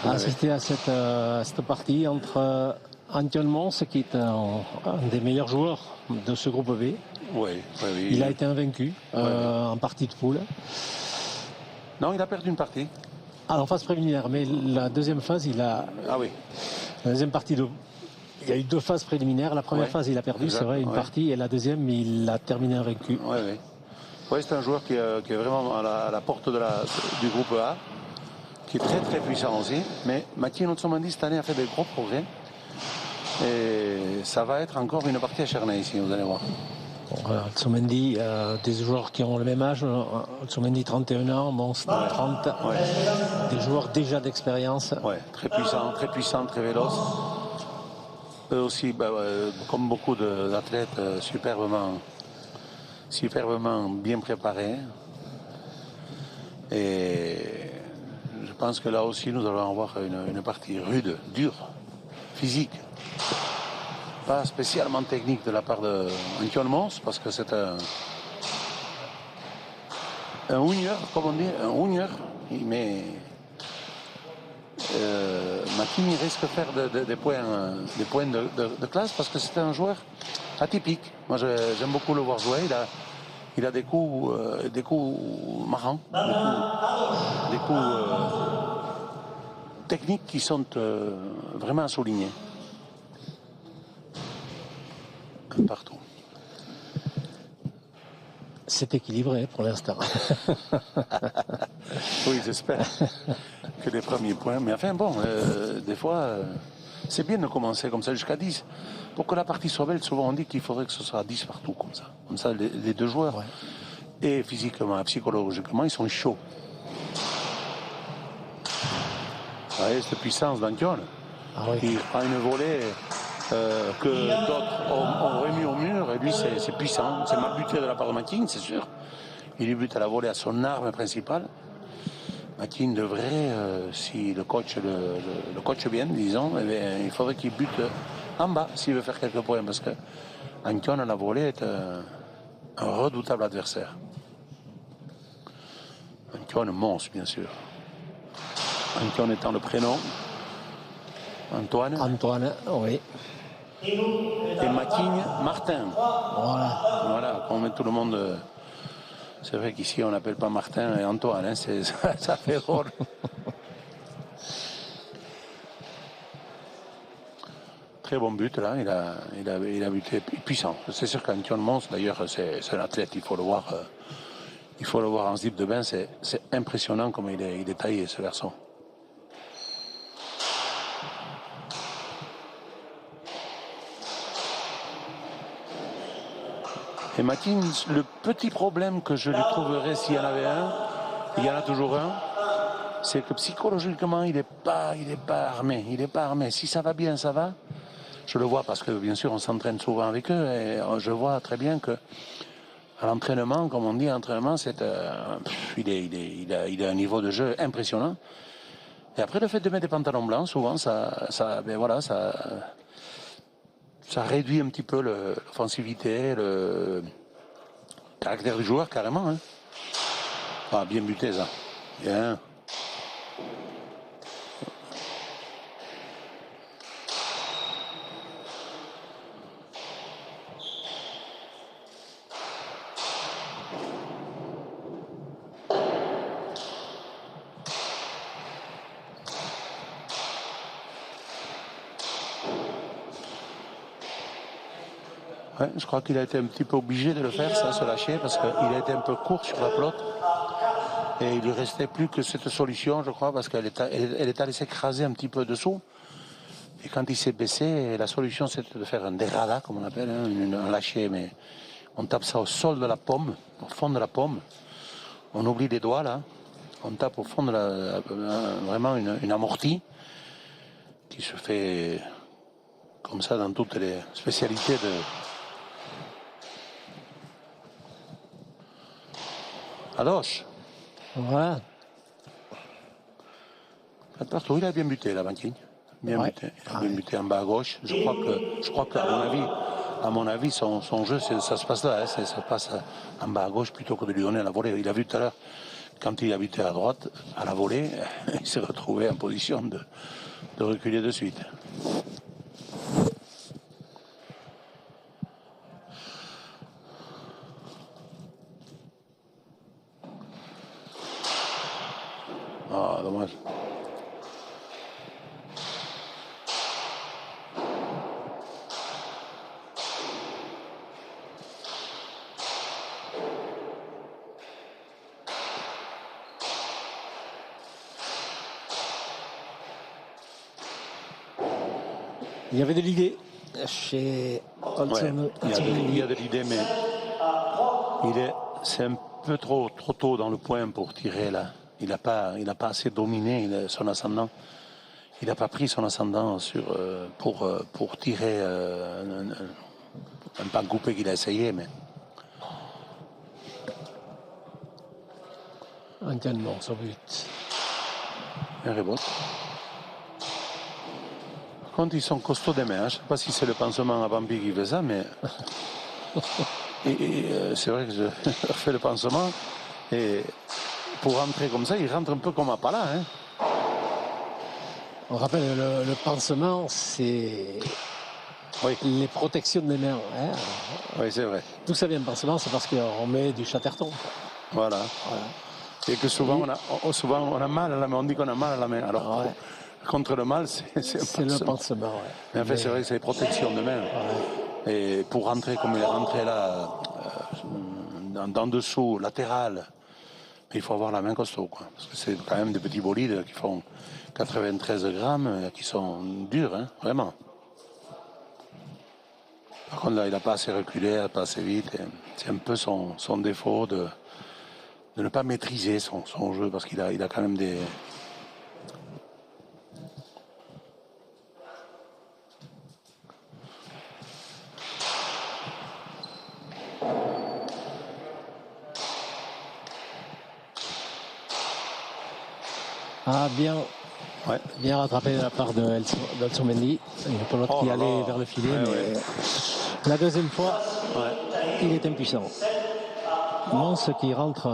assister à cette partie entre Antoine Mons, qui est un des meilleurs joueurs de ce groupe B. Oui. Il a été invaincu en partie de poule. Non, il a perdu une partie. En phase préliminaire, mais la deuxième phase, La deuxième partie, il y a eu 2 phases préliminaires. La première phase, il a perdu, c'est vrai, une partie, et la deuxième, il a terminé invaincu. Oui, c'est un joueur qui est vraiment à la porte du groupe A, qui est très très puissant aussi. Mais Mathieu Notsomendi, cette année, a fait des gros progrès. Et ça va être encore une partie acharnée ici, vous allez voir. Notsomendi, des joueurs qui ont le même âge, Notsomendi 31 ans, Mons 30, des joueurs déjà d'expérience. Oui, très puissants, très véloces. Eux aussi, comme beaucoup d'athlètes, superbement bien préparés. Et je pense que là aussi, nous allons avoir une partie rude, dure, physique. Pas spécialement technique de la part de Antoine Mons, parce que c'est un winner, comme on dit, un winner. Mais Matin risque de faire des points de classe, parce que c'est un joueur atypique. Moi, j'aime beaucoup le voir jouer. Il a des coups marrants, des coups techniques qui sont vraiment à souligner. Partout. C'est équilibré pour l'instant. Oui, j'espère que les premiers points. Mais enfin, bon, des fois, c'est bien de commencer comme ça jusqu'à 10. Pour que la partie soit belle, souvent on dit qu'il faudrait que ce soit 10 partout, comme ça. Comme ça, les 2 joueurs, et physiquement et psychologiquement, ils sont chauds. Vous voyez, cette puissance d'Antoine, qui prend une volée que d'autres ont remis au mur, et lui, c'est puissant. C'est mal buté de la part de Matin, c'est sûr. Il lui bute à la volée à son arme principale. Matin devrait, si le coach bien, disons, il faudrait qu'il bute en bas s'il veut faire quelques points, parce que Antoine à la volée est un redoutable adversaire. Antoine Mons, bien sûr. Antoine étant le prénom. Antoine, oui. Et Matin, Martin. Voilà, on met tout le monde. C'est vrai qu'ici on n'appelle pas Martin et Antoine, hein, ça fait drôle. Très bon but là, il a buté puissant. C'est sûr qu'Antoine Mons, d'ailleurs, c'est un athlète, il faut le voir en slip de bain, c'est impressionnant comme il est taillé, ce garçon. Et Matin, le petit problème que je lui trouverais s'il y en avait un, il y en a toujours un, c'est que psychologiquement, il n'est pas armé. Il n'est pas armé. Si ça va bien, ça va. Je le vois parce que, bien sûr, on s'entraîne souvent avec eux. Et je vois très bien que à l'entraînement, comme on dit, l'entraînement, il a un niveau de jeu impressionnant. Et après, le fait de mettre des pantalons blancs, souvent, ça réduit un petit peu l'offensivité, le caractère du joueur, carrément. Hein. Ah, bien buté, ça. Bien. Ouais, je crois qu'il a été un petit peu obligé de le faire, ça, se lâcher, parce qu'il a été un peu court sur la pelote. Et il lui restait plus que cette solution, je crois, parce qu'elle est allée s'écraser un petit peu dessous. Et quand il s'est baissé, la solution c'était de faire un dérada, comme on appelle, hein, un lâcher, mais on tape ça au sol de la pomme, au fond de la pomme. On oublie les doigts là, on tape au fond de vraiment une amortie qui se fait comme ça dans toutes les spécialités de... à gauche. Voilà. Partout, il a bien buté, la banquine. Bien buté. Il a bien buté en bas à gauche. Je crois qu'à mon avis, son jeu, ça se passe là. Hein, ça se passe en bas à gauche plutôt que de lui donner la volée. Il a vu tout à l'heure quand il habitait à droite, à la volée, il s'est retrouvé en position de reculer de suite. Ah, dommage. Il y avait de l'idée chez Olson. Ouais, il y a de l'idée, mais c'est un peu trop tôt dans le point pour tirer là. Il n'a pas assez dominé son ascendant. Il n'a pas pris son ascendant pour tirer un pan coupé qu'il a essayé, mais. Antoine Mons au but. Un rebote. Par contre, ils sont costauds des mains. Je ne sais pas si c'est le pansement à Bambi qui fait ça, mais. C'est vrai que je fais le pansement. Et pour rentrer comme ça, il rentre un peu comme à Pala. Hein. On rappelle, le pansement, c'est les protections des mains. Hein. Oui, c'est vrai. D'où ça vient le pansement? C'est parce qu'on met du Chatterton. Voilà. Et que souvent, on a mal à la main. On dit qu'on a mal à la main. Alors, contre le mal, c'est le pansement. Ouais. Mais en fait, c'est vrai que c'est les protections de main. Et pour rentrer comme il est rentré là, en dessous, latéral, il faut avoir la main costaud. Quoi. Parce que c'est quand même des petits bolides qui font 93 grammes, qui sont durs, hein, vraiment. Par contre, là, il n'a pas assez reculé, pas assez vite. C'est un peu son défaut de ne pas maîtriser son jeu, parce qu'il a quand même des... Ah, bien rattrapé de la part d'Olson Mendy. Une pelote qui allait vers le filet, mais la deuxième fois, il est impuissant. Mons qui rentre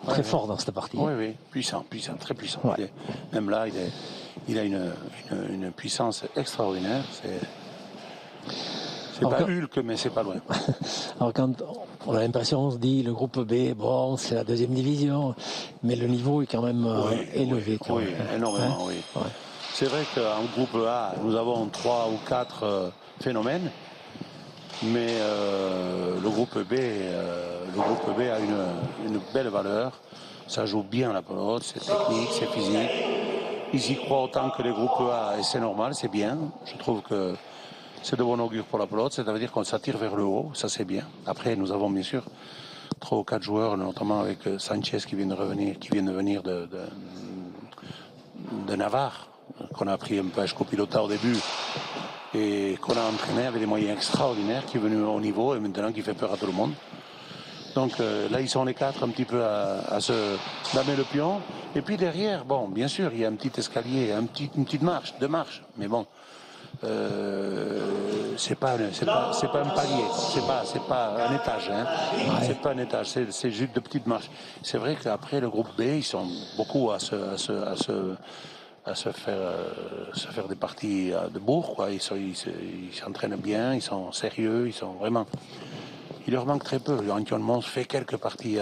très fort dans cette partie. Oui, puissant, très puissant. Ouais. Même là, il a une puissance extraordinaire. C'est pas Hulk, mais c'est pas loin. Alors quand on a l'impression, on se dit, le groupe B, bon, c'est la deuxième division, mais le niveau est quand même élevé. Oui, énormément, oui. Ouais. C'est vrai qu'en groupe A, nous avons 3 ou 4 phénomènes, mais le groupe B a une belle valeur. Ça joue bien la pelote, c'est technique, c'est physique. Ils y croient autant que les groupes A, et c'est normal, c'est bien. Je trouve que c'est de bon augure pour la pelote, c'est-à-dire qu'on s'attire vers le haut, ça c'est bien. Après, nous avons bien sûr 3 ou 4 joueurs, notamment avec Sanchez qui vient de venir de Navarre, qu'on a pris un peu à Escopilota au début et qu'on a entraîné avec des moyens extraordinaires, qui est venu au niveau et maintenant qui fait peur à tout le monde. Donc là, ils sont les 4 un petit peu à se damer le pion. Et puis derrière, bon, bien sûr, il y a un petit escalier, une petite marche, 2 marches, mais bon. C'est pas un palier, c'est pas un étage, hein. C'est pas un étage, c'est juste de petites marches. C'est vrai qu'après le groupe B, ils sont beaucoup à se faire des parties de bourre, quoi. Ils s'entraînent bien, ils sont sérieux, ils sont vraiment. Il leur manque très peu. Antoine Mons fait quelques parties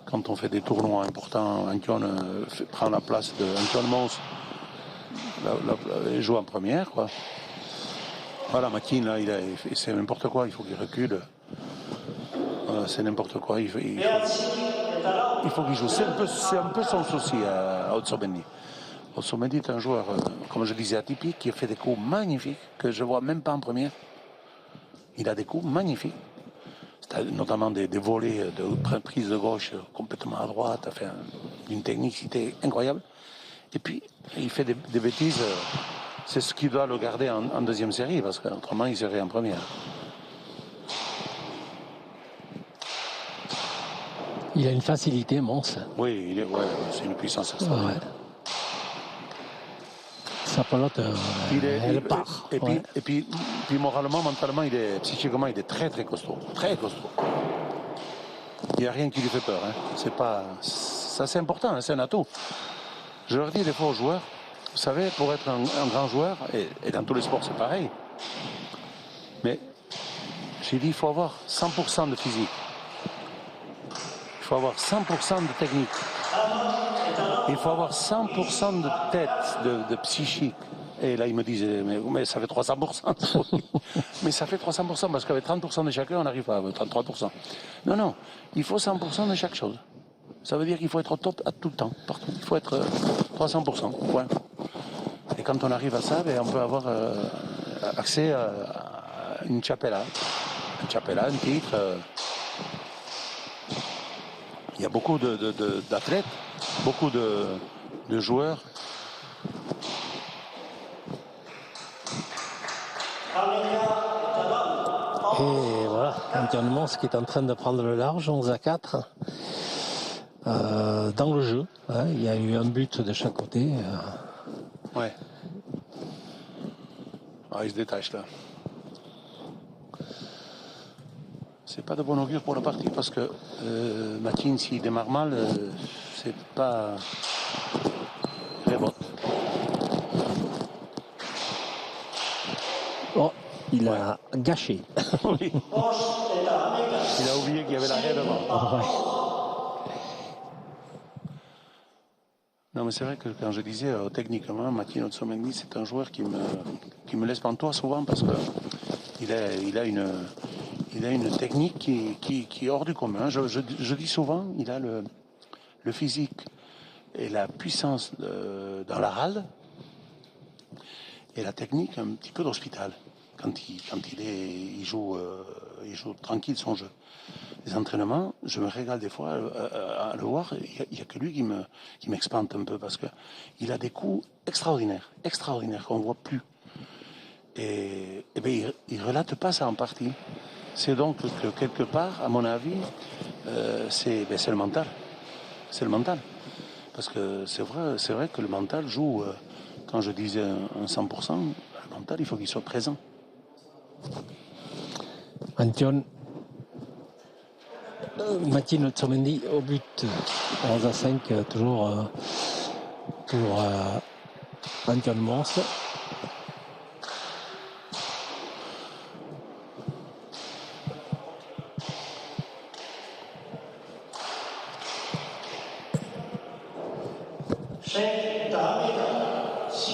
quand on fait des tournois importants. Antoine prend la place de Antoine Mons. Il joue en première, quoi. Voilà, Makin, là, c'est n'importe quoi, il faut qu'il recule. Voilà, c'est n'importe quoi, il faut qu'il joue. C'est un peu son souci à Olson Mendy. Olson Mendy est un joueur, comme je disais, atypique, qui a fait des coups magnifiques, que je ne vois même pas en première. Il a des coups magnifiques. Notamment des volées de prise de gauche complètement à droite, enfin, une technicité incroyable. Et puis, il fait des bêtises. C'est ce qui doit le garder en deuxième série, parce qu'autrement, il serait en première. Il a une facilité, Mons. Oui, c'est une puissance extraordinaire. Ouais. Sa pelote, elle part. Et puis, moralement, mentalement, psychiquement, il est très, très costaud. Très costaud. Il n'y a rien qui lui fait peur. Hein. Ça, c'est important, hein, c'est un atout. Je leur dis des fois aux joueurs, vous savez, pour être un grand joueur, et dans tous les sports, c'est pareil, mais j'ai dit, il faut avoir 100% de physique. Il faut avoir 100% de technique. Il faut avoir 100% de tête, de psychique. Et là, ils me disent, mais ça fait 300%. Mais ça fait 300% parce qu'avec 30% de chacun, on n'arrive pas à 33%. Non, non, il faut 100% de chaque chose. Ça veut dire qu'il faut être au top à tout le temps, partout. Il faut être 300%. Point. Et quand on arrive à ça, on peut avoir accès à une chapella. Une chapella, un titre. Il y a beaucoup d'athlètes, beaucoup de joueurs. Et voilà, Antoine Mons qui est en train de prendre le large, 11-4. Dans le jeu, hein, il y a eu un but de chaque côté. Ouais. Ah, il se détache là. C'est pas de bon augure pour la partie parce que Matin, s'il démarre mal, c'est pas très bon. Oh, il a gâché. Oui. Il a oublié qu'il y avait l'arrêt devant. Oh, ouais. Non, mais c'est vrai que quand je disais techniquement, Matin Otsomendi, c'est un joueur qui me laisse pantois souvent parce que il a une technique qui est hors du commun. Je dis souvent, il a le physique et la puissance dans la rade et la technique un petit peu d'hospital. Quand il joue tranquille son jeu. Les entraînements, je me régale des fois à le voir. Il n'y a que lui qui m'expante un peu parce qu'il a des coups extraordinaires qu'on ne voit plus. Et bien, il ne relate pas ça en partie. C'est donc que quelque part, à mon avis, c'est le mental. C'est le mental. Parce que c'est vrai que le mental joue, quand je disais un 100%, le mental, il faut qu'il soit présent. Antion, Matin Otsomendi au but, 11-5, toujours pour Antion Mons.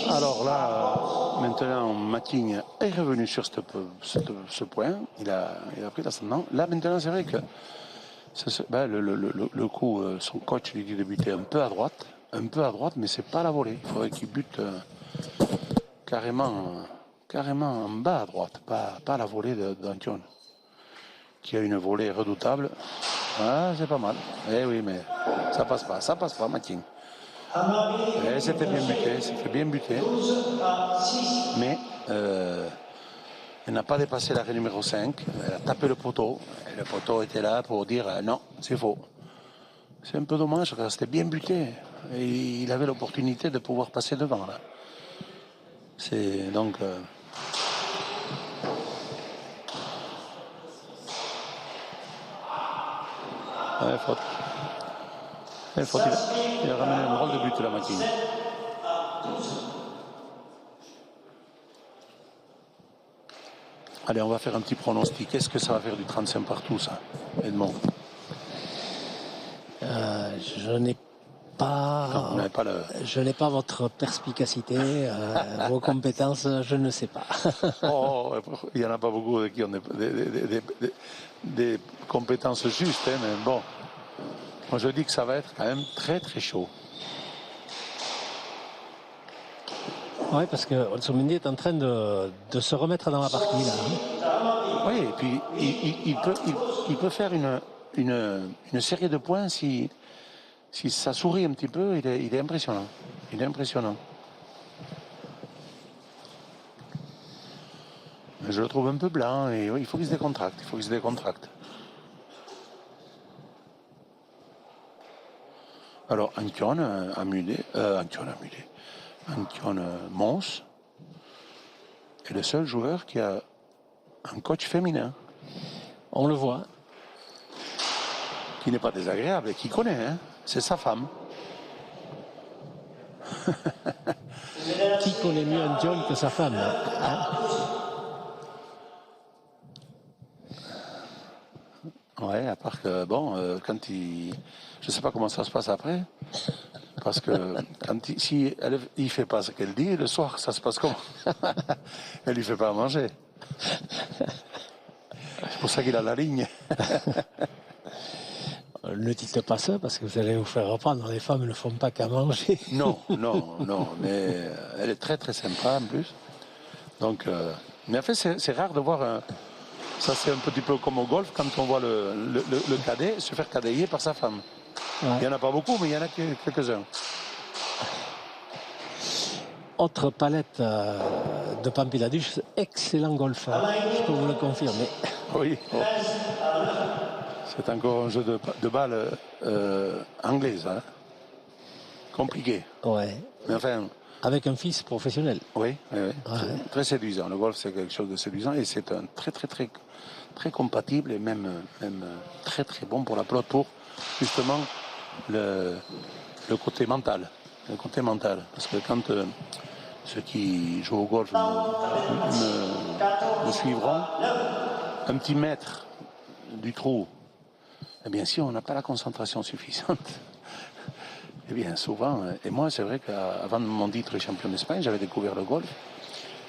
Alors là, maintenant, Matin est revenu sur ce point. Il a pris l'ascendant. Là, maintenant, c'est vrai que le coup, son coach lui dit de buter un peu à droite, mais c'est pas la volée. Il faudrait qu'il bute carrément en bas à droite, pas la volée d'Antion, qui a une volée redoutable. Ah, c'est pas mal. Eh oui, mais ça passe pas, Matin. C'était bien buté, mais elle n'a pas dépassé l'arrêt numéro 5, elle a tapé le poteau, et le poteau était là pour dire non, c'est faux. C'est un peu dommage, c'était bien buté, et il avait l'opportunité de pouvoir passer devant là. C'est donc... Ouais, faute. Il a ramené un drôle de but la Matin. Allez, on va faire un petit pronostic. Est-ce que ça va faire du 35 partout, ça, Edmond? Je n'ai pas, je n'ai pas votre perspicacité, vos compétences, je ne sais pas. Il n'y en a pas beaucoup qui ont des compétences justes, hein, mais bon. Moi, je dis que ça va être quand même très, très chaud. Oui, parce que Otsomendi est en train de se remettre dans la partie, là. Oui, et puis il peut faire une série de points si ça sourit un petit peu. Il est impressionnant. Il est impressionnant. Je le trouve un peu blanc et oui, il faut qu'il se décontracte. Alors, Antion Mons est le seul joueur qui a un coach féminin. On le voit. Qui n'est pas désagréable et qui connaît. Hein. C'est sa femme. Qui connaît mieux un John que sa femme, hein? Ouais, à part que, bon, quand il... Je sais pas comment ça se passe après. Parce que quand si il fait pas ce qu'elle dit, le soir, ça se passe comment? Elle lui fait pas à manger. C'est pour ça qu'il a la ligne. Ne dites pas ça parce que vous allez vous faire reprendre. Les femmes ne font pas qu'à manger. Non, mais elle est très très sympa en plus. Donc, mais en fait, c'est rare de voir un... Ça, c'est un petit peu comme au golf, quand on voit le cadet se faire cadailler par sa femme. Ouais. Il n'y en a pas beaucoup, mais il y en a quelques-uns. Autre palette de Pampiladius, excellent golfeur, je peux vous le confirmer. Oui, oh. C'est encore un jeu de balle anglaise, hein. Compliqué. Ouais. Mais enfin... Avec un fils professionnel. Oui. Ouais. Très séduisant. Le golf, c'est quelque chose de séduisant et c'est un très compatible et même très très bon pour la pelote, pour justement le côté mental. Le côté mental. Parce que quand ceux qui jouent au golf me suivront, un petit mètre du trou, eh bien si on n'a pas la concentration suffisante, eh bien souvent, et moi c'est vrai qu'avant mon titre champion d'Espagne, j'avais découvert le golf,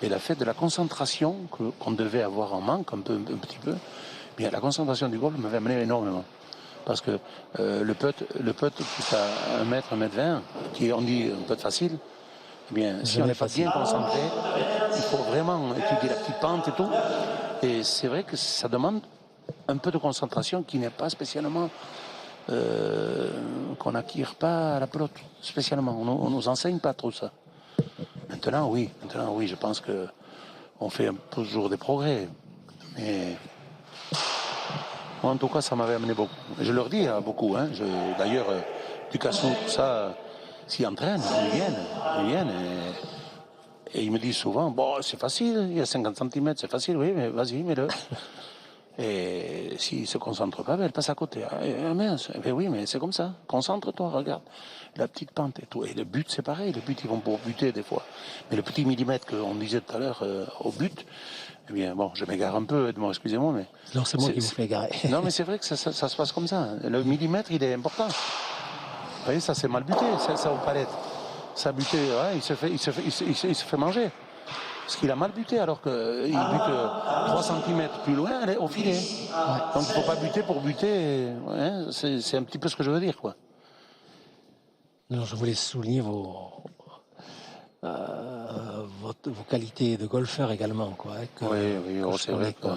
et la fête de la concentration qu'on devait avoir en manque un petit peu, eh bien la concentration du golf m'avait amené énormément. Parce que le putt qui est à 1 mètre, 1 mètre 20, qui on dit un putt facile, eh bien si on n'est pas bien concentré, il faut vraiment étudier la petite pente et tout. Et c'est vrai que ça demande un peu de concentration qui n'est pas spécialement... qu'on n'acquiert pas à la pelote, spécialement. On nous enseigne pas trop ça. Maintenant, oui, je pense qu'on fait toujours des progrès. Mais moi, en tout cas, ça m'avait amené beaucoup. Je leur dis beaucoup. Hein. D'ailleurs, Ducassou, tout ça, s'y entraînent, ils viennent. Et ils me disent souvent, bon, c'est facile, il y a 50 cm, c'est facile, oui, mais vas-y, mets-le. Et s'il ne se concentre pas, elle passe à côté. Ah, mince, ben oui, mais c'est comme ça. Concentre-toi, regarde. La petite pente et tout. Et le but, c'est pareil. Le but, ils vont pour buter des fois. Mais le petit millimètre qu'on disait tout à l'heure au but, eh bien, bon, je m'égare un peu, Edmond, excusez-moi, mais... Non, c'est moi qui vous fais égarer. Non, mais c'est vrai que ça se passe comme ça. Le millimètre, il est important. Vous voyez, ça, c'est mal buté, ça, aux palettes. Ça buté, ouais, il se fait manger. Parce qu'il a mal buté, alors qu'il bute 3 cm plus loin, elle est au filet. Ouais. Donc il ne faut pas buter pour buter. Ouais, c'est un petit peu ce que je veux dire, quoi. Non, je voulais souligner vos qualités de golfeur également, quoi. Oui, c'est vrai que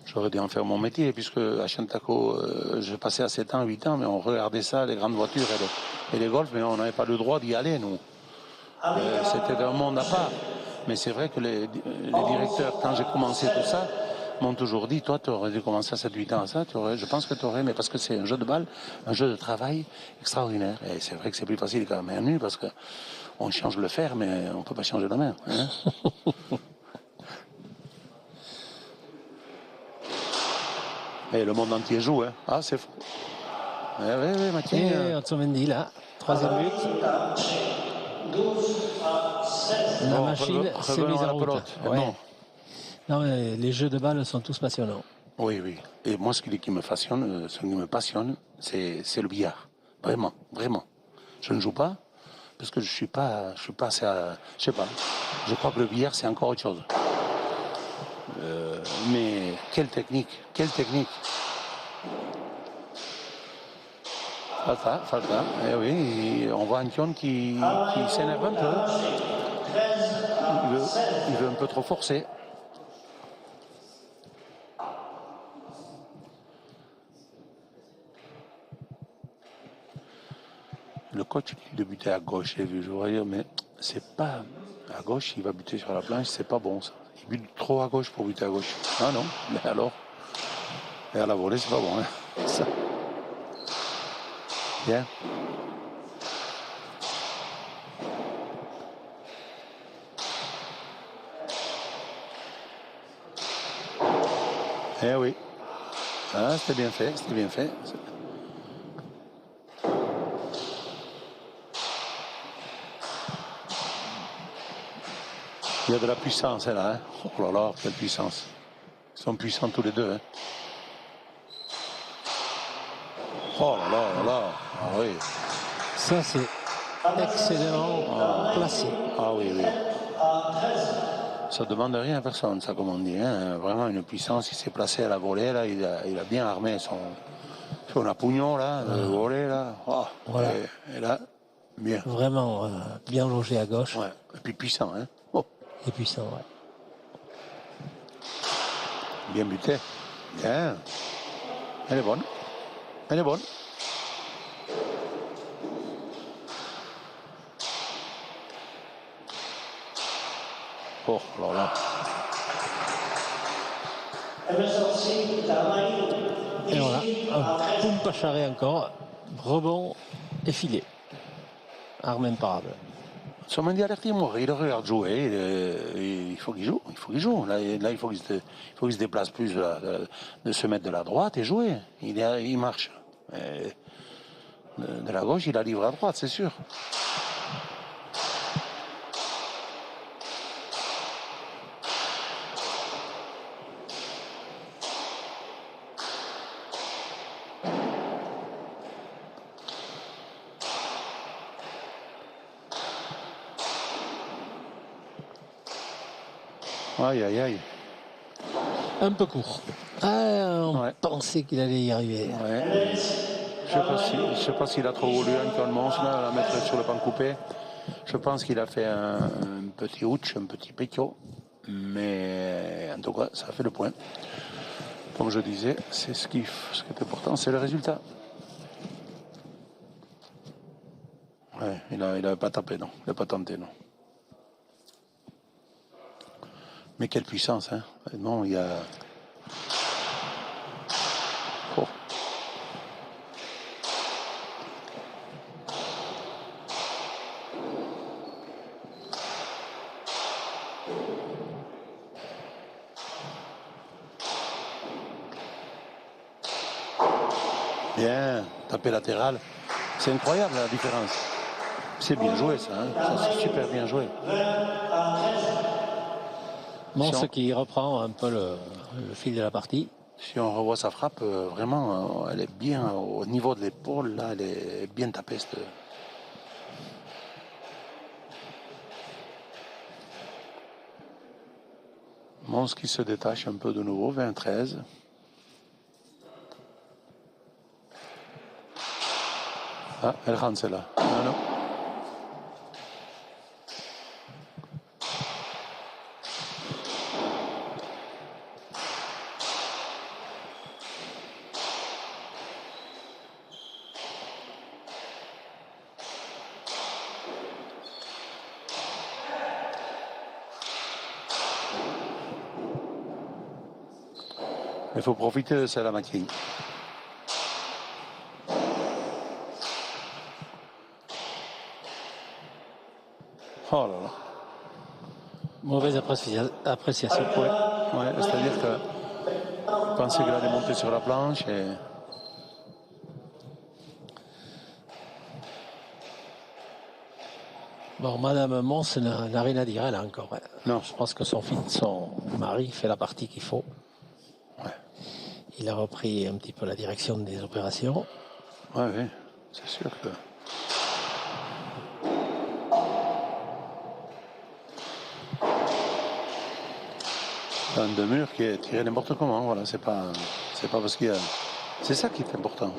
j'aurais dû en faire mon métier, puisque à Chantaco, je passais à 7 ans, 8 ans, mais on regardait ça, les grandes voitures et les golfs, mais on n'avait pas le droit d'y aller, nous. C'était un monde à part. Mais c'est vrai que les directeurs, quand j'ai commencé tout ça, m'ont toujours dit, toi, tu aurais dû commencer à 7-8 ans à ça, je pense que tu aurais, mais parce que c'est un jeu de balle, un jeu de travail extraordinaire. Et c'est vrai que c'est plus facile qu'à la main nue, parce qu'on change le fer, mais on ne peut pas changer la main. Hein. Et le monde entier joue, hein. Ah, c'est fou. Oui, Mathieu. Et Otsomendi, là, 3e but. La machine s'est mise en route. Ouais. Non, mais les jeux de balle sont tous passionnants. Oui. Et moi, ce qui me passionne, c'est le billard. Vraiment. Je ne joue pas parce que je suis pas assez. Je sais pas. Je crois que le billard, c'est encore autre chose. Mais quelle technique. Falta. Eh oui, on voit Antion qui s'énerve un peu. Il veut un peu trop forcer. Le coach dit de buter à gauche, j'ai vu, je vois dire, mais c'est pas à gauche, il va buter sur la planche, c'est pas bon ça. Il bute trop à gauche pour buter à gauche. Ah non, mais alors. Et à la volée, c'est pas bon. Hein. Ça. Bien. Eh oui. Ah, c'était bien fait. Il y a de la puissance là. Hein. Oh là là, quelle puissance. Ils sont puissants tous les deux. Hein. Oh là là là là. Ah oui. Ça, c'est excellent placé. Ah oui, oui. Ça ne demande rien à personne, ça, comme on dit. Hein. Vraiment une puissance. Il s'est placé à la volée, là. Il a bien armé son apugnon, là, le volet, là. Oh. Voilà. Et là, bien. Vraiment bien logé à gauche. Ouais. Et puis puissant, hein. Oh. Et puissant, ouais. Bien buté. Bien. Elle est bonne. Elle est bonne. Oh là là. Et voilà, un poum charré encore, rebond et filet. Arme imparable. Otsomendi a l'air timoré, il regarde jouer, il faut qu'il joue, Là, il faut qu'il se déplace plus de se mettre de la droite et jouer. Il marche. Et de la gauche, il la livre à droite, c'est sûr. Aïe, aïe, aïe. Un peu court. On Ouais. pensait qu'il allait y arriver. Ouais. Je sais pas s'il a trop voulu Antoine Mons là, la mettre sur le pan coupé. Je pense qu'il a fait un petit ouch, un petit pétio. Mais en tout cas, ça a fait le point. Comme je disais, c'est ce qui est important, c'est le résultat. Ouais, il a pas tapé, non. Il n'a pas tenté, non. Mais quelle puissance, hein. Non, il y a... Oh. Bien, tapé latéral. C'est incroyable la différence. C'est bien joué ça, hein. Ça c'est super bien joué. Mons qui reprend un peu le fil de la partie. Si on revoit sa frappe, vraiment, elle est bien au niveau de l'épaule, là, elle est bien tapée. Mons qui se détache un peu de nouveau, 20-13. Ah, elle rentre celle-là. Ah non. Il faut profiter de celle-là, Maquin. Oh là là. Mauvaise appréciation. Ouais, c'est-à-dire que je pensais qu'elle allait monter sur la planche et... Bon, Madame Mons n'a rien à dire, elle encore. Hein. Non. Je pense que son mari fait la partie qu'il faut. Ouais. Il a repris un petit peu la direction des opérations. Ouais, oui, c'est sûr que... Un de mur qui est tiré n'importe comment, voilà, c'est pas parce qu'il y a... C'est ça qui est important.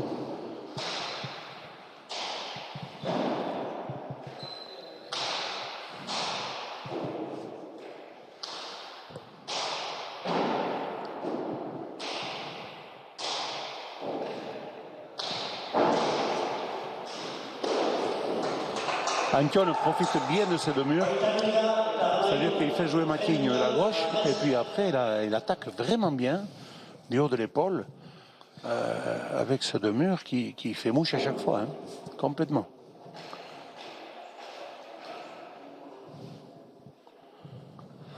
Antoine profite bien de ces deux murs. C'est-à-dire qu'il fait jouer Maquigne de la gauche et puis après il attaque vraiment bien du haut de l'épaule avec ce deux murs qui fait mouche à chaque fois, hein, complètement.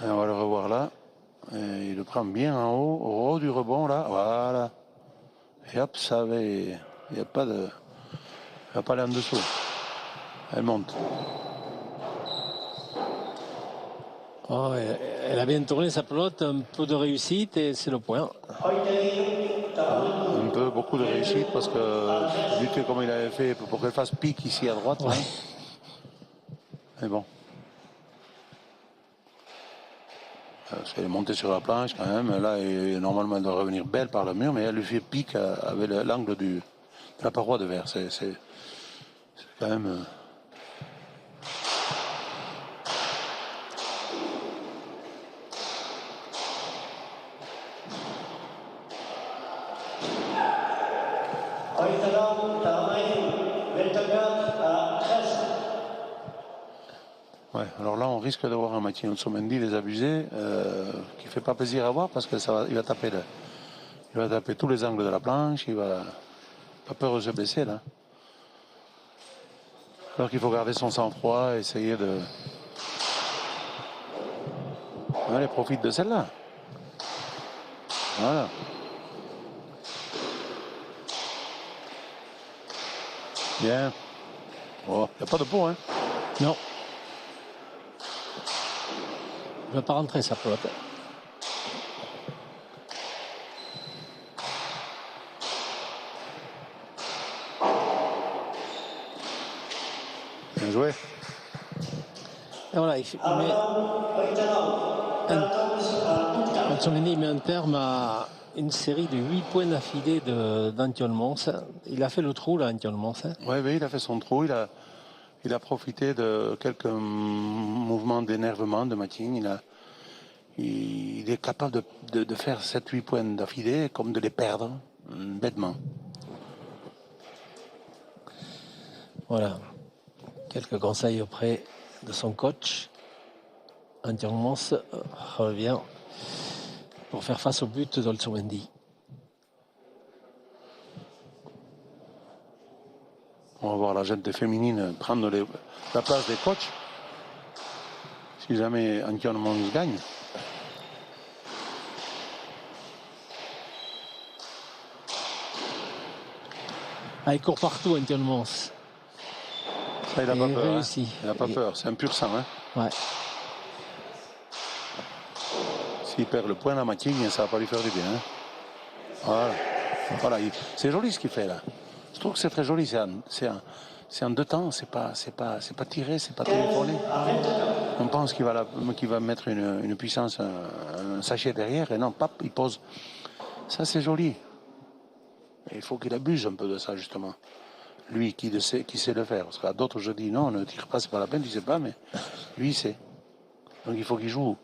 Et on va le revoir là. Et il le prend bien en haut, au haut du rebond là, voilà. Et hop, ça avait. Il n'y a pas de. Il n'y a pas là en dessous. Elle monte. Oh, elle a bien tourné sa pelote, un peu de réussite et c'est le point. Un peu, beaucoup de réussite parce que lutter comme il avait fait pour qu'elle fasse pique ici à droite. Ouais. Là. Mais bon. Parce qu'elle est montée sur la planche quand même. Là, normalement, elle doit revenir belle par le mur, mais elle lui fait pique avec l'angle de la paroi de verre. C'est quand même. Ouais, alors là, on risque d'avoir un Mathieu Otsomendi désabusé qui ne fait pas plaisir à voir parce qu'il va taper tous les angles de la planche. Il va pas peur de se blesser là. Alors qu'il faut garder son sang-froid, essayer de. Allez, profite de celle-là. Voilà. Bien. Oh, il n'y a pas de pot, hein? Non. Il ne va pas rentrer sa pelote. Bien joué. Et voilà, il met un terme à une série de 8 points d'affilée d'Antion Mons. Il a fait le trou, là, Antion Mons. Oui, il a fait son trou. Il a profité de quelques mouvements d'énervement de Mathieu. Il est capable de faire 7-8 points d'affilée comme de les perdre bêtement. Voilà. Quelques conseils auprès de son coach. Antion Mons revient pour faire face au but d'Oltsumendi. On va voir la gente féminine prendre la place des coachs. Si jamais Antion Mons gagne. Ah, il court partout, Antion Mons. Ça, il n'a pas peur. Réussi. Il n'a pas peur. C'est un pur sang. Hein. Ouais. S'il perd le point, la Mathieu, ça ne va pas lui faire du bien. Hein. Voilà. C'est joli ce qu'il fait là. Je trouve que c'est très joli. C'est en deux temps. C'est pas tiré, c'est pas téléphoné. On pense qu'il va mettre une puissance, un sachet derrière. Et non, pap, il pose. Ça, c'est joli. Et il faut qu'il abuse un peu de ça, justement. Lui qui sait le faire. Parce qu'à d'autres, je dis non, ne tire pas, c'est pas la peine, tu sais pas, mais lui, il sait. Donc il faut qu'il joue.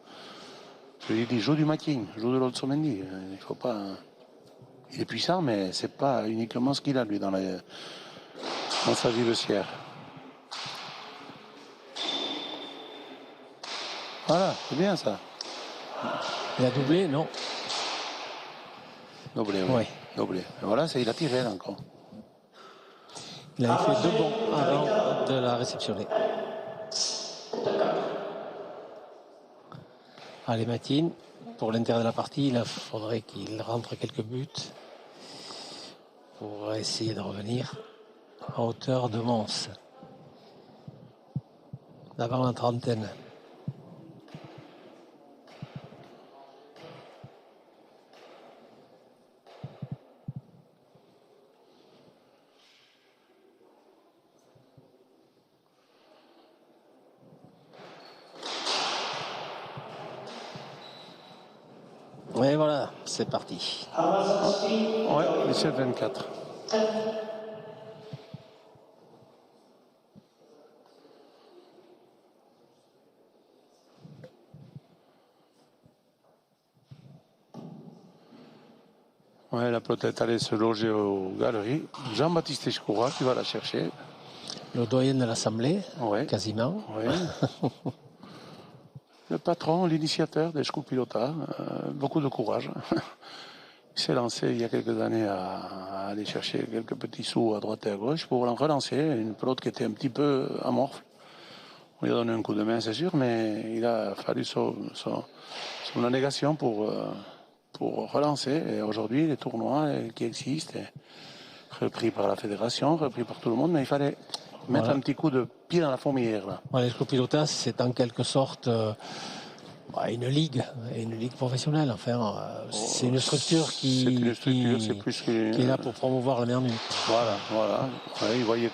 Je lui dis, joue du Mathieu, joue de l'Otsomendi. Il faut pas. Il est puissant, mais c'est pas uniquement ce qu'il a, lui, dans sa vie baissière. Voilà, c'est bien ça. Il a doublé, non? Doublé, oui. Doublé. Et voilà, il a tiré là encore. Il avait fait 2 bons avant de la réceptionner. Allez, Mathieu, pour l'intérêt de la partie, il faudrait qu'il rentre quelques buts pour essayer de revenir à hauteur de Mons. D'avant la trentaine. Et voilà, c'est parti. Ouais, 17-24. Ouais, la pelote est allée se loger aux galeries. Jean-Baptiste Escoura qui va la chercher. Le doyen de l'Assemblée, ouais. Quasiment. Ouais. Le patron, l'initiateur des Pilota, beaucoup de courage. Il s'est lancé il y a quelques années à aller chercher quelques petits sous à droite et à gauche pour relancer une pelote qui était un petit peu amorphe. On lui a donné un coup de main, c'est sûr, mais il a fallu son négation pour relancer. Et aujourd'hui, les tournois qui existent, repris par la fédération, repris par tout le monde, mais il fallait mettre un petit coup de pied dans la fourmilière. Là. Voilà, les Scopilota, c'est en quelque sorte Une ligue professionnelle. Enfin, c'est une structure qui est là pour promouvoir la mer nue. Voilà. Ouais, il voyait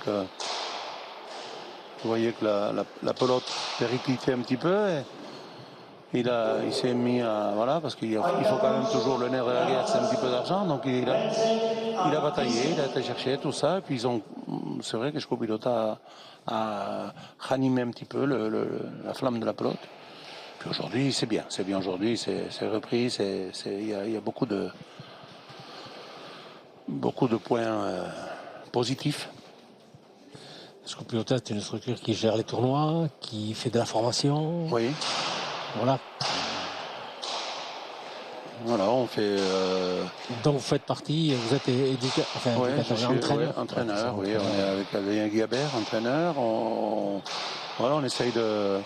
que la pelote périclitait un petit peu. Et il s'est mis à. Voilà, parce qu'il faut quand même toujours le nerf de la guerre, c'est un petit peu d'argent. Donc il a bataillé, il a été chercher tout ça. Et puis c'est vrai que je copilote a ranimé un petit peu la flamme de la pelote. Puis aujourd'hui, c'est bien aujourd'hui, c'est repris, il y a beaucoup de points positifs. Scopilotage, c'est une structure qui gère les tournois, qui fait de la formation. Oui. Voilà. Voilà, on fait. Donc vous faites partie, vous êtes éducateur, enfin entraîneur. Oui, on est avec Adrien Guibert, entraîneur. On essaye de.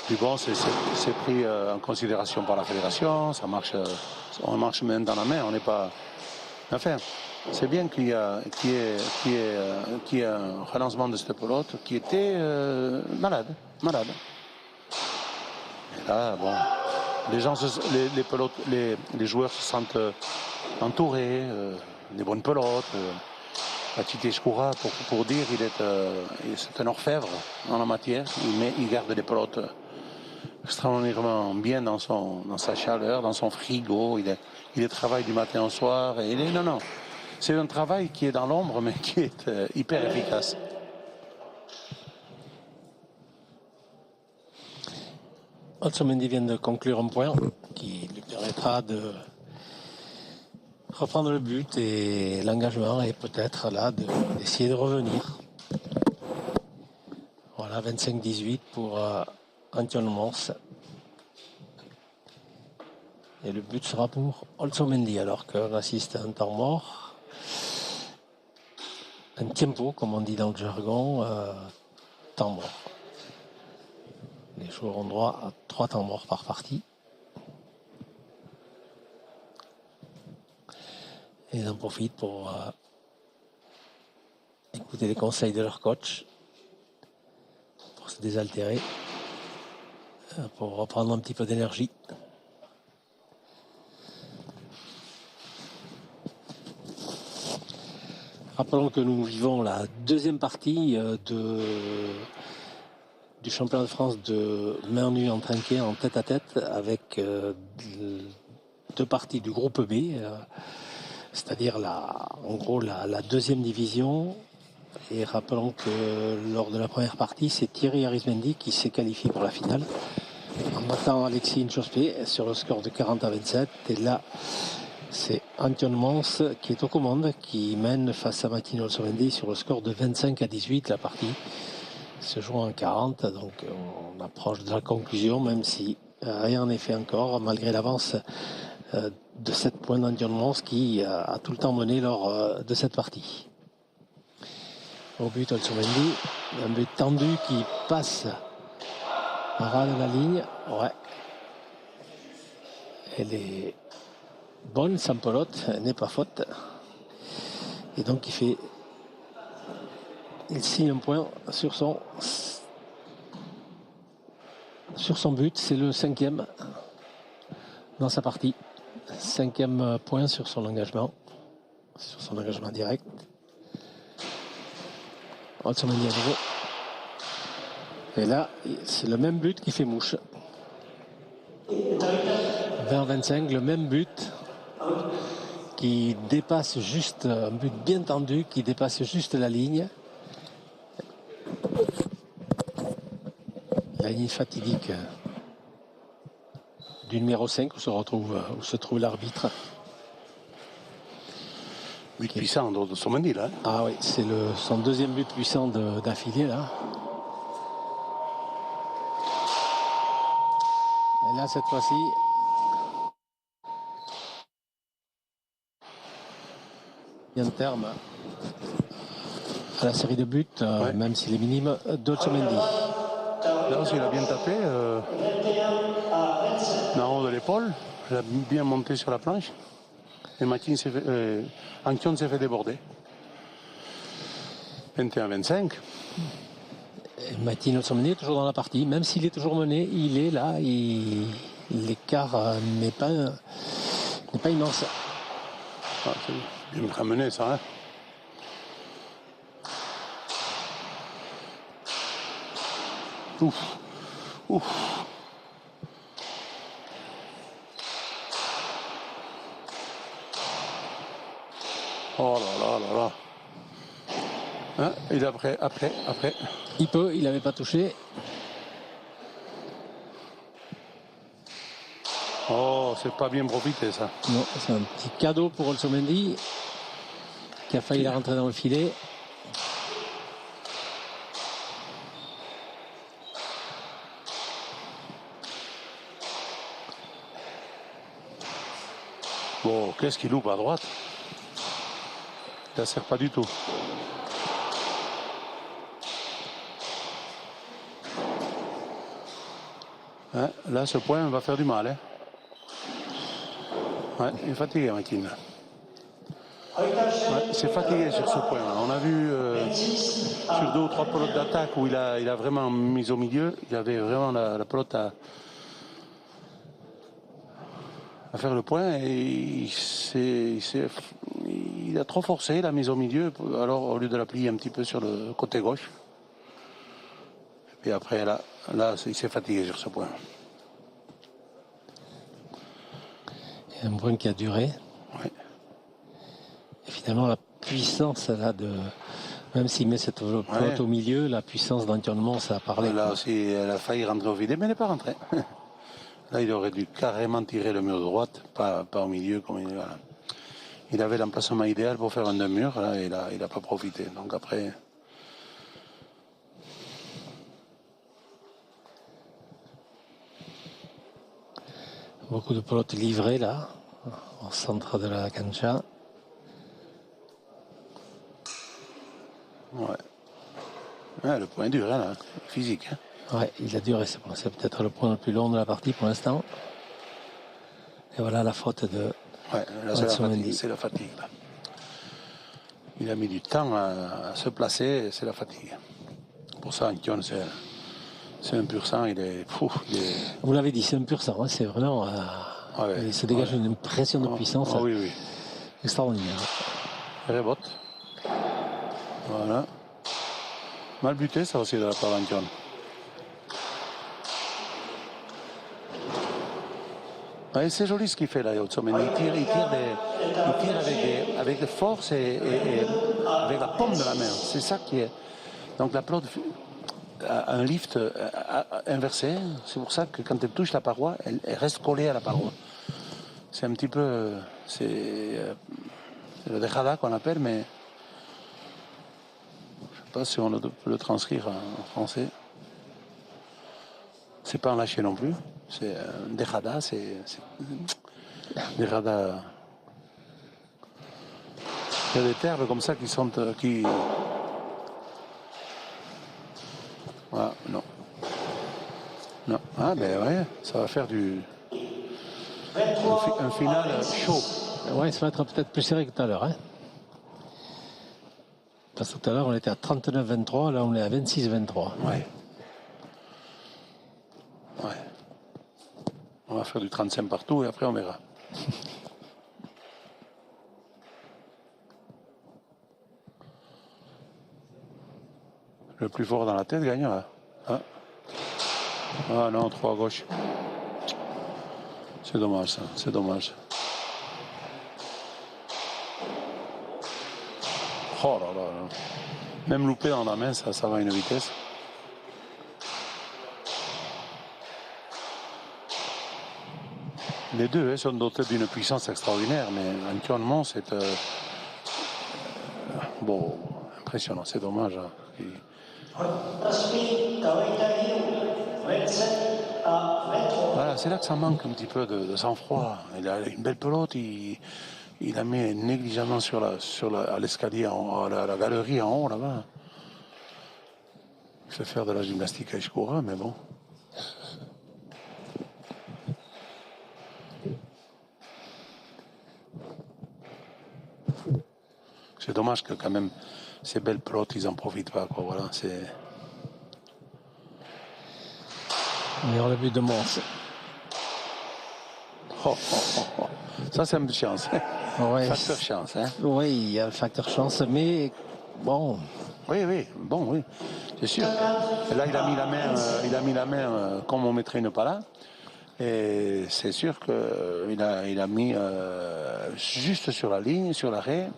Puis bon, c'est pris en considération par la fédération, ça marche, on marche main dans la main, on n'est pas. Enfin, c'est bien qu'il y ait un relancement de cette pelote qui était malade. Et là, bon, les joueurs se sentent entourés, des bonnes pelotes. Tite Escoura, pour dire, c'est un orfèvre en la matière. Il garde des pelotes extraordinairement bien dans sa chaleur, dans son frigo. Il travaille du matin au soir. Non. C'est un travail qui est dans l'ombre, mais qui est hyper efficace. Otsomendi vient de conclure un point qui lui permettra de reprendre le but et l'engagement et peut-être là d'essayer de revenir. Voilà, 25-18 pour Antion Mons. Et le but sera pour Otsomendi alors qu'on assiste à un temps mort. Un tempo, comme on dit dans le jargon, temps mort. Les joueurs ont droit à 3 temps morts par partie. Et ils en profitent pour écouter les conseils de leur coach, pour se désaltérer, pour reprendre un petit peu d'énergie. Rappelons que nous vivons la deuxième partie du championnat de France de main nue en trinquet en tête-à-tête avec 2 parties du groupe B, c'est-à-dire en gros la deuxième division. Et rappelons que lors de la première partie, c'est Thierry Arismendi qui s'est qualifié pour la finale en battant Alexis Inchospé sur le score de 40-27. Et là, c'est Antion Mons qui est aux commandes, qui mène face à Martino Otsomendi sur le score de 25-18. La partie se joue en 40, donc on approche de la conclusion, même si rien n'est fait encore, malgré l'avance de 7 points d'Antion Mons qui a tout le temps mené lors de cette partie. Au but, Otsomendi, un but tendu qui passe à ras de la ligne. Ouais. Elle est bonne, sans pelote, elle n'est pas faute. Et donc il signe un point sur son but. C'est le 5e dans sa partie. 5e point sur son engagement direct. Otsomendi à nouveau. Et là, c'est le même but qui fait mouche. 20-25, le même but qui dépasse juste, un but bien tendu, qui dépasse juste la ligne. La ligne fatidique du numéro 5 où se trouve l'arbitre. But puissant d'Otsomendi là. Ah oui, c'est son deuxième but puissant d'affilée là. Et là, cette fois-ci, un terme à la série de buts, même s'il est minime, d'Otsomendi. Là aussi, il a bien tapé en haut de l'épaule. Il a bien monté sur la planche. Et Antion s'est fait déborder. 21-25. Martino Otsomendi est toujours dans la partie, même s'il est toujours mené, il est là, il l'écart n'est pas immense. Ah, c'est bien ramené ça, hein. Ouf. Ouf. Oh là là là là. Hein, il est après. Il n'avait pas touché. Oh, c'est pas bien profité ça. Non, c'est un petit cadeau pour Olsomendi qui a failli la rentrer dans le filet. Bon, qu'est-ce qu'il loupe à droite? Ça ne sert pas du tout. Hein, là, ce point va faire du mal. Hein. Ouais, il est fatigué, Makin. Ouais, c'est fatigué sur ce point. On a vu sur 2 ou 3 pelotes d'attaque où il a vraiment mis au milieu. Il avait vraiment la pelote à faire le point et il a trop forcé la mise au milieu. Alors, au lieu de la plier un petit peu sur le côté gauche. Et après, là il s'est fatigué sur ce point. Il y a un point qui a duré. Ouais. Et finalement, la puissance là même s'il met cette pelote au milieu, la puissance d'entonnement, ça a parlé. Là aussi, elle a failli rentrer au vide, mais elle n'est pas rentrée. Là, il aurait dû carrément tirer le mur de droite, pas au milieu. Voilà. Il avait l'emplacement idéal pour faire un demi-mur, là, et là, il n'a pas profité. Donc après... Beaucoup de pelotes livrées là, au centre de la cancha. Ouais, le point dur, là, physique. Hein. Ouais, il a duré, c'est peut-être le point le plus long de la partie pour l'instant. Et voilà la faute de... Ouais, là c'est la fatigue. Là. Il a mis du temps à se placer, c'est la fatigue. Pour ça, Antion, c'est un pur sang, il est fou. Vous l'avez dit, c'est un pur sang, hein, c'est vraiment... il se dégage une impression de puissance oui. extraordinaire. Rebote. Voilà. Mal buté, ça aussi, de la part d'Antion. Ouais, c'est joli ce qu'il fait là, Olsomendi. Il tire avec de force et avec la paume de la main. C'est ça qui est. Donc la pelote a un lift inversé. C'est pour ça que quand elle touche la paroi, elle reste collée à la paroi. C'est un petit peu. C'est le dejada qu'on appelle, mais. Je ne sais pas si on peut le transcrire en français. C'est pas un lâcher non plus. C'est un dejada, c'est dejada. Il y a des termes comme ça qui sont Voilà, non. Ah ben ouais, ça va faire un final chaud. Ouais, ça va être peut-être plus serré que tout à l'heure. Hein. Parce que tout à l'heure, on était à 39-23, là on est à 26-23. Ouais. On va faire du 35 partout et après on verra. Le plus fort dans la tête gagnera. Ah non, 3 à gauche. C'est dommage ça, c'est dommage. Oh là là. Même loupé dans la main, ça va à une vitesse. Les deux sont dotés d'une puissance extraordinaire, mais actuellement c'est bon, impressionnant, c'est dommage. Hein. Voilà, c'est là que ça manque un petit peu de sang-froid. Il a une belle pelote, il la met négligemment à l'escalier, à la galerie en haut là-bas. Il fait faire de la gymnastique à Ishikura, mais bon. C'est dommage que quand même ces belles pelotes, ils n'en profitent pas. Quoi. Voilà, c'est... Meilleur le but de Morse. Oh, oh, oh, oh. Ça, c'est un peu de chance. Ouais. Facteur chance. Hein. Oui, il y a le facteur chance, mais bon. Oui, oui, bon, oui, c'est sûr. Et là, il a mis la main comme on mettrait une pala. Et c'est sûr qu'il a mis juste sur la ligne, sur l'arrêt.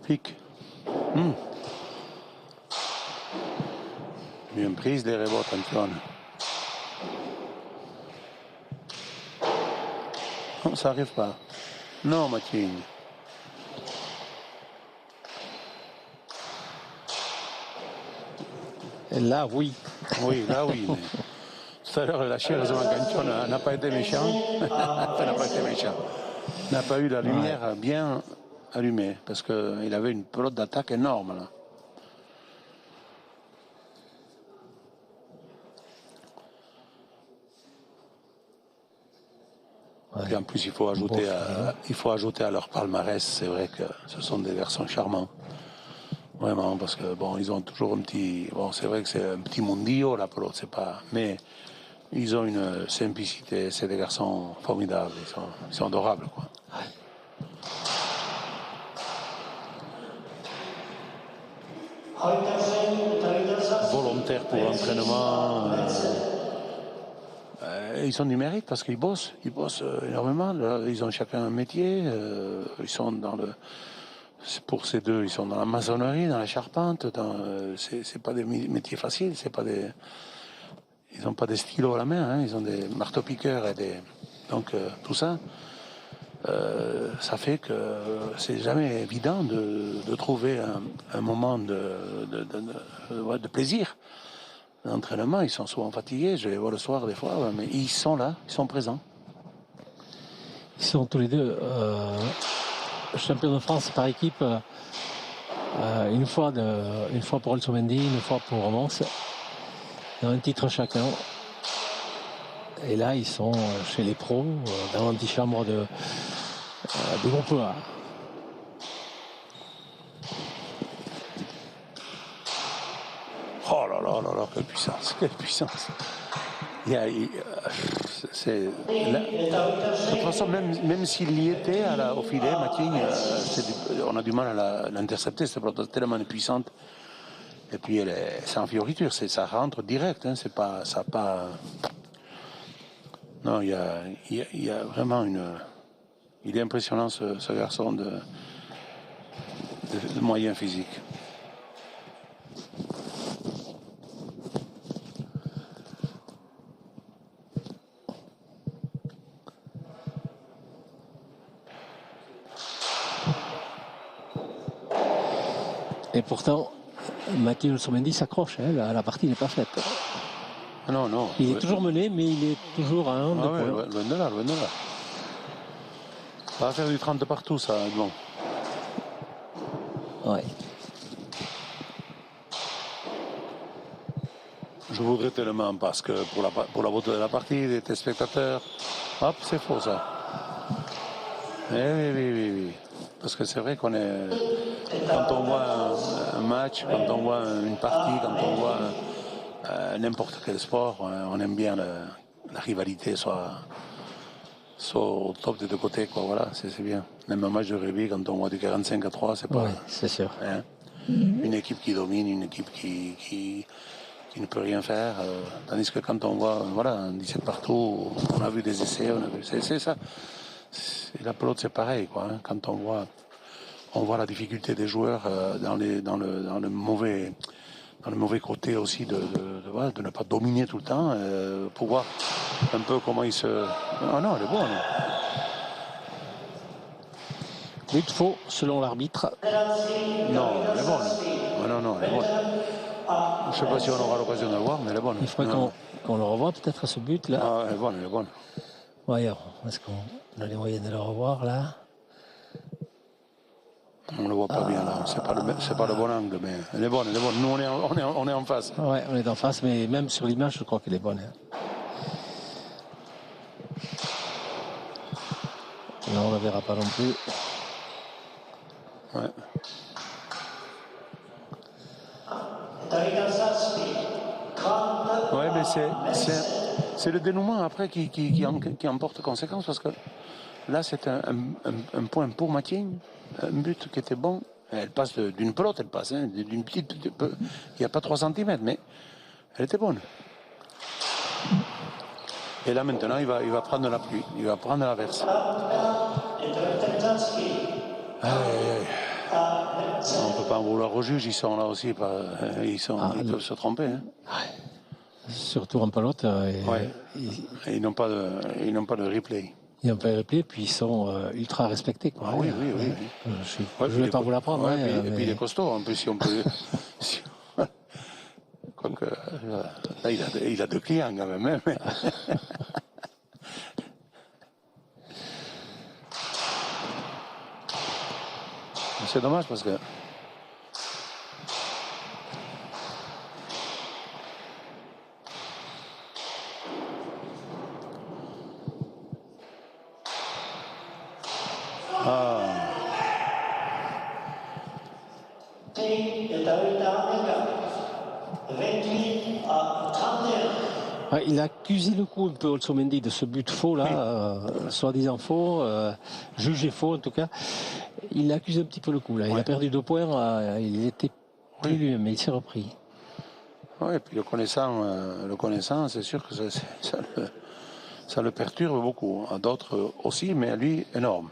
Pique. Bien prise les rebotes, Antoine. Non, ça n'arrive pas. Non, Mathieu. Là, oui. Oui, là, oui. Mais tout à l'heure, le lâché, heureusement qu'Antoine n'a pas été méchant. Enfin, n'a pas été méchant. N'a pas eu la lumière bien allumée. Parce qu'il avait une pelote d'attaque énorme, là. Et en plus, il faut ajouter à leur palmarès, c'est vrai que ce sont des garçons charmants. Vraiment, parce que bon, ils ont toujours un petit. Bon, c'est vrai que c'est un petit mondillo, la pelote, c'est pas. Mais ils ont une simplicité, c'est des garçons formidables, ils sont adorables, quoi. Volontaires pour l'entraînement. Ils sont numériques parce qu'ils bossent énormément. Là, ils ont chacun un métier. Ils sont dans le. Pour ces deux, ils sont dans la maçonnerie, dans la charpente. C'est pas des métiers faciles. C'est pas des. Ils n'ont pas des stylos à la main. Hein, ils ont des marteaux-piqueurs et des. Donc tout ça, ça fait que c'est jamais évident de trouver un moment de plaisir. L'entraînement, ils sont souvent fatigués, je les vois le soir des fois, mais ils sont là, ils sont présents. Ils sont tous les deux champions de France par équipe, une fois pour Olsomendi, une fois pour Romance, dans un titre chacun. Et là, ils sont chez les pros, dans l'antichambre de groupe A. Oh là là là là, quelle puissance, quelle puissance. De toute façon, même s'il y était au filet, Mathieu, on a du mal à l'intercepter, c'est tellement puissante. Et puis c'est en fioriture, ça rentre direct, hein, c'est pas, ça pas. Non, il y a vraiment il est impressionnant ce garçon de moyens physiques. Et pourtant, Mathieu Olsomendi s'accroche, hein, la partie n'est pas faite. Non, non. Il est toujours mené, mais il est toujours à 1 de points. Loin de là, loin de là. Ça va faire du 30 partout, ça, bon. Ouais. Je voudrais tellement, parce que pour la beauté de la partie, des téléspectateurs, hop, c'est faux, ça. Oui. Parce que c'est vrai qu'on est. Quand on voit un match, quand on voit une partie, quand on voit n'importe quel sport, on aime bien la rivalité, soit au top des deux côtés, quoi. Voilà, c'est bien. Même un match de rugby, quand on voit du 45-3, c'est pas. Oui, c'est sûr. Hein, une équipe qui domine, une équipe qui ne peut rien faire. Tandis que quand on voit, voilà, un 17 partout, on a vu des essais, c'est ça. La pelote, c'est pareil, quoi. Hein, quand on voit la difficulté des joueurs dans le mauvais côté aussi de ne pas dominer tout le temps, pour voir un peu comment il se. Ah non, elle est bonne. But faux, selon l'arbitre. Non, elle est bonne. Non, elle est bonne. Je ne sais pas si on aura l'occasion de la voir, mais elle est bonne. Il faudrait qu'on le revoie peut-être ce but-là. Ah, elle est bonne. Voyons, est-ce qu'on a les moyens de le revoir là? On ne le voit pas bien là, c'est pas le bon angle, mais elle est bonne, elle est bonne. Nous on est en face. Ouais, on est en face, mais même sur l'image, je crois qu'elle est bonne. Là, on ne la verra pas non plus. Ouais. Ouais, mais c'est le dénouement après qui emporte conséquence, parce que là, c'est un point pour Mathieu, un but qui était bon. Elle passe d'une pelote, elle passe, hein, d'une petite. Il n'y a pas 3 cm, mais elle était bonne. Et là, maintenant, il va prendre la pluie, il va prendre la verse. On ne peut pas en vouloir aux juges, ils sont là aussi, ils peuvent se tromper. Hein. Surtout en pelote. Ils n'ont pas de replay. Ils n'ont pas de replay, puis ils sont ultra respectés. Quoi. Ah, oui. Je ne vais pas vous l'apprendre. Et puis il est costaud, en plus, si on peut. Quoique, là, il a 2 clients quand même. Hein, mais... C'est dommage parce que. Il a accusé le coup un peu Olsomendi de ce but faux là, soi-disant faux, jugé faux en tout cas. Il a accusé un petit peu le coup là. Il a perdu 2 points, il était plus lui-même, mais il s'est repris. Oui, et puis le connaissant, c'est sûr que ça le perturbe beaucoup. À d'autres aussi, mais à lui, énorme.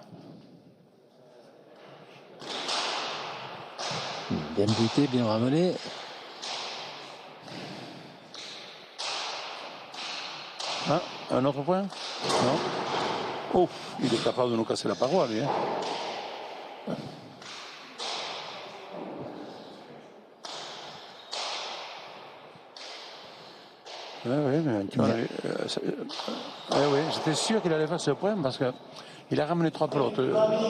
Bien buté, bien ramené. Ah, un autre point? Non. Oh, il est capable de nous casser la paroi, lui. Hein. Oui, mais tu vois, j'étais sûr qu'il allait faire ce point parce qu'il a ramené 3 pelotes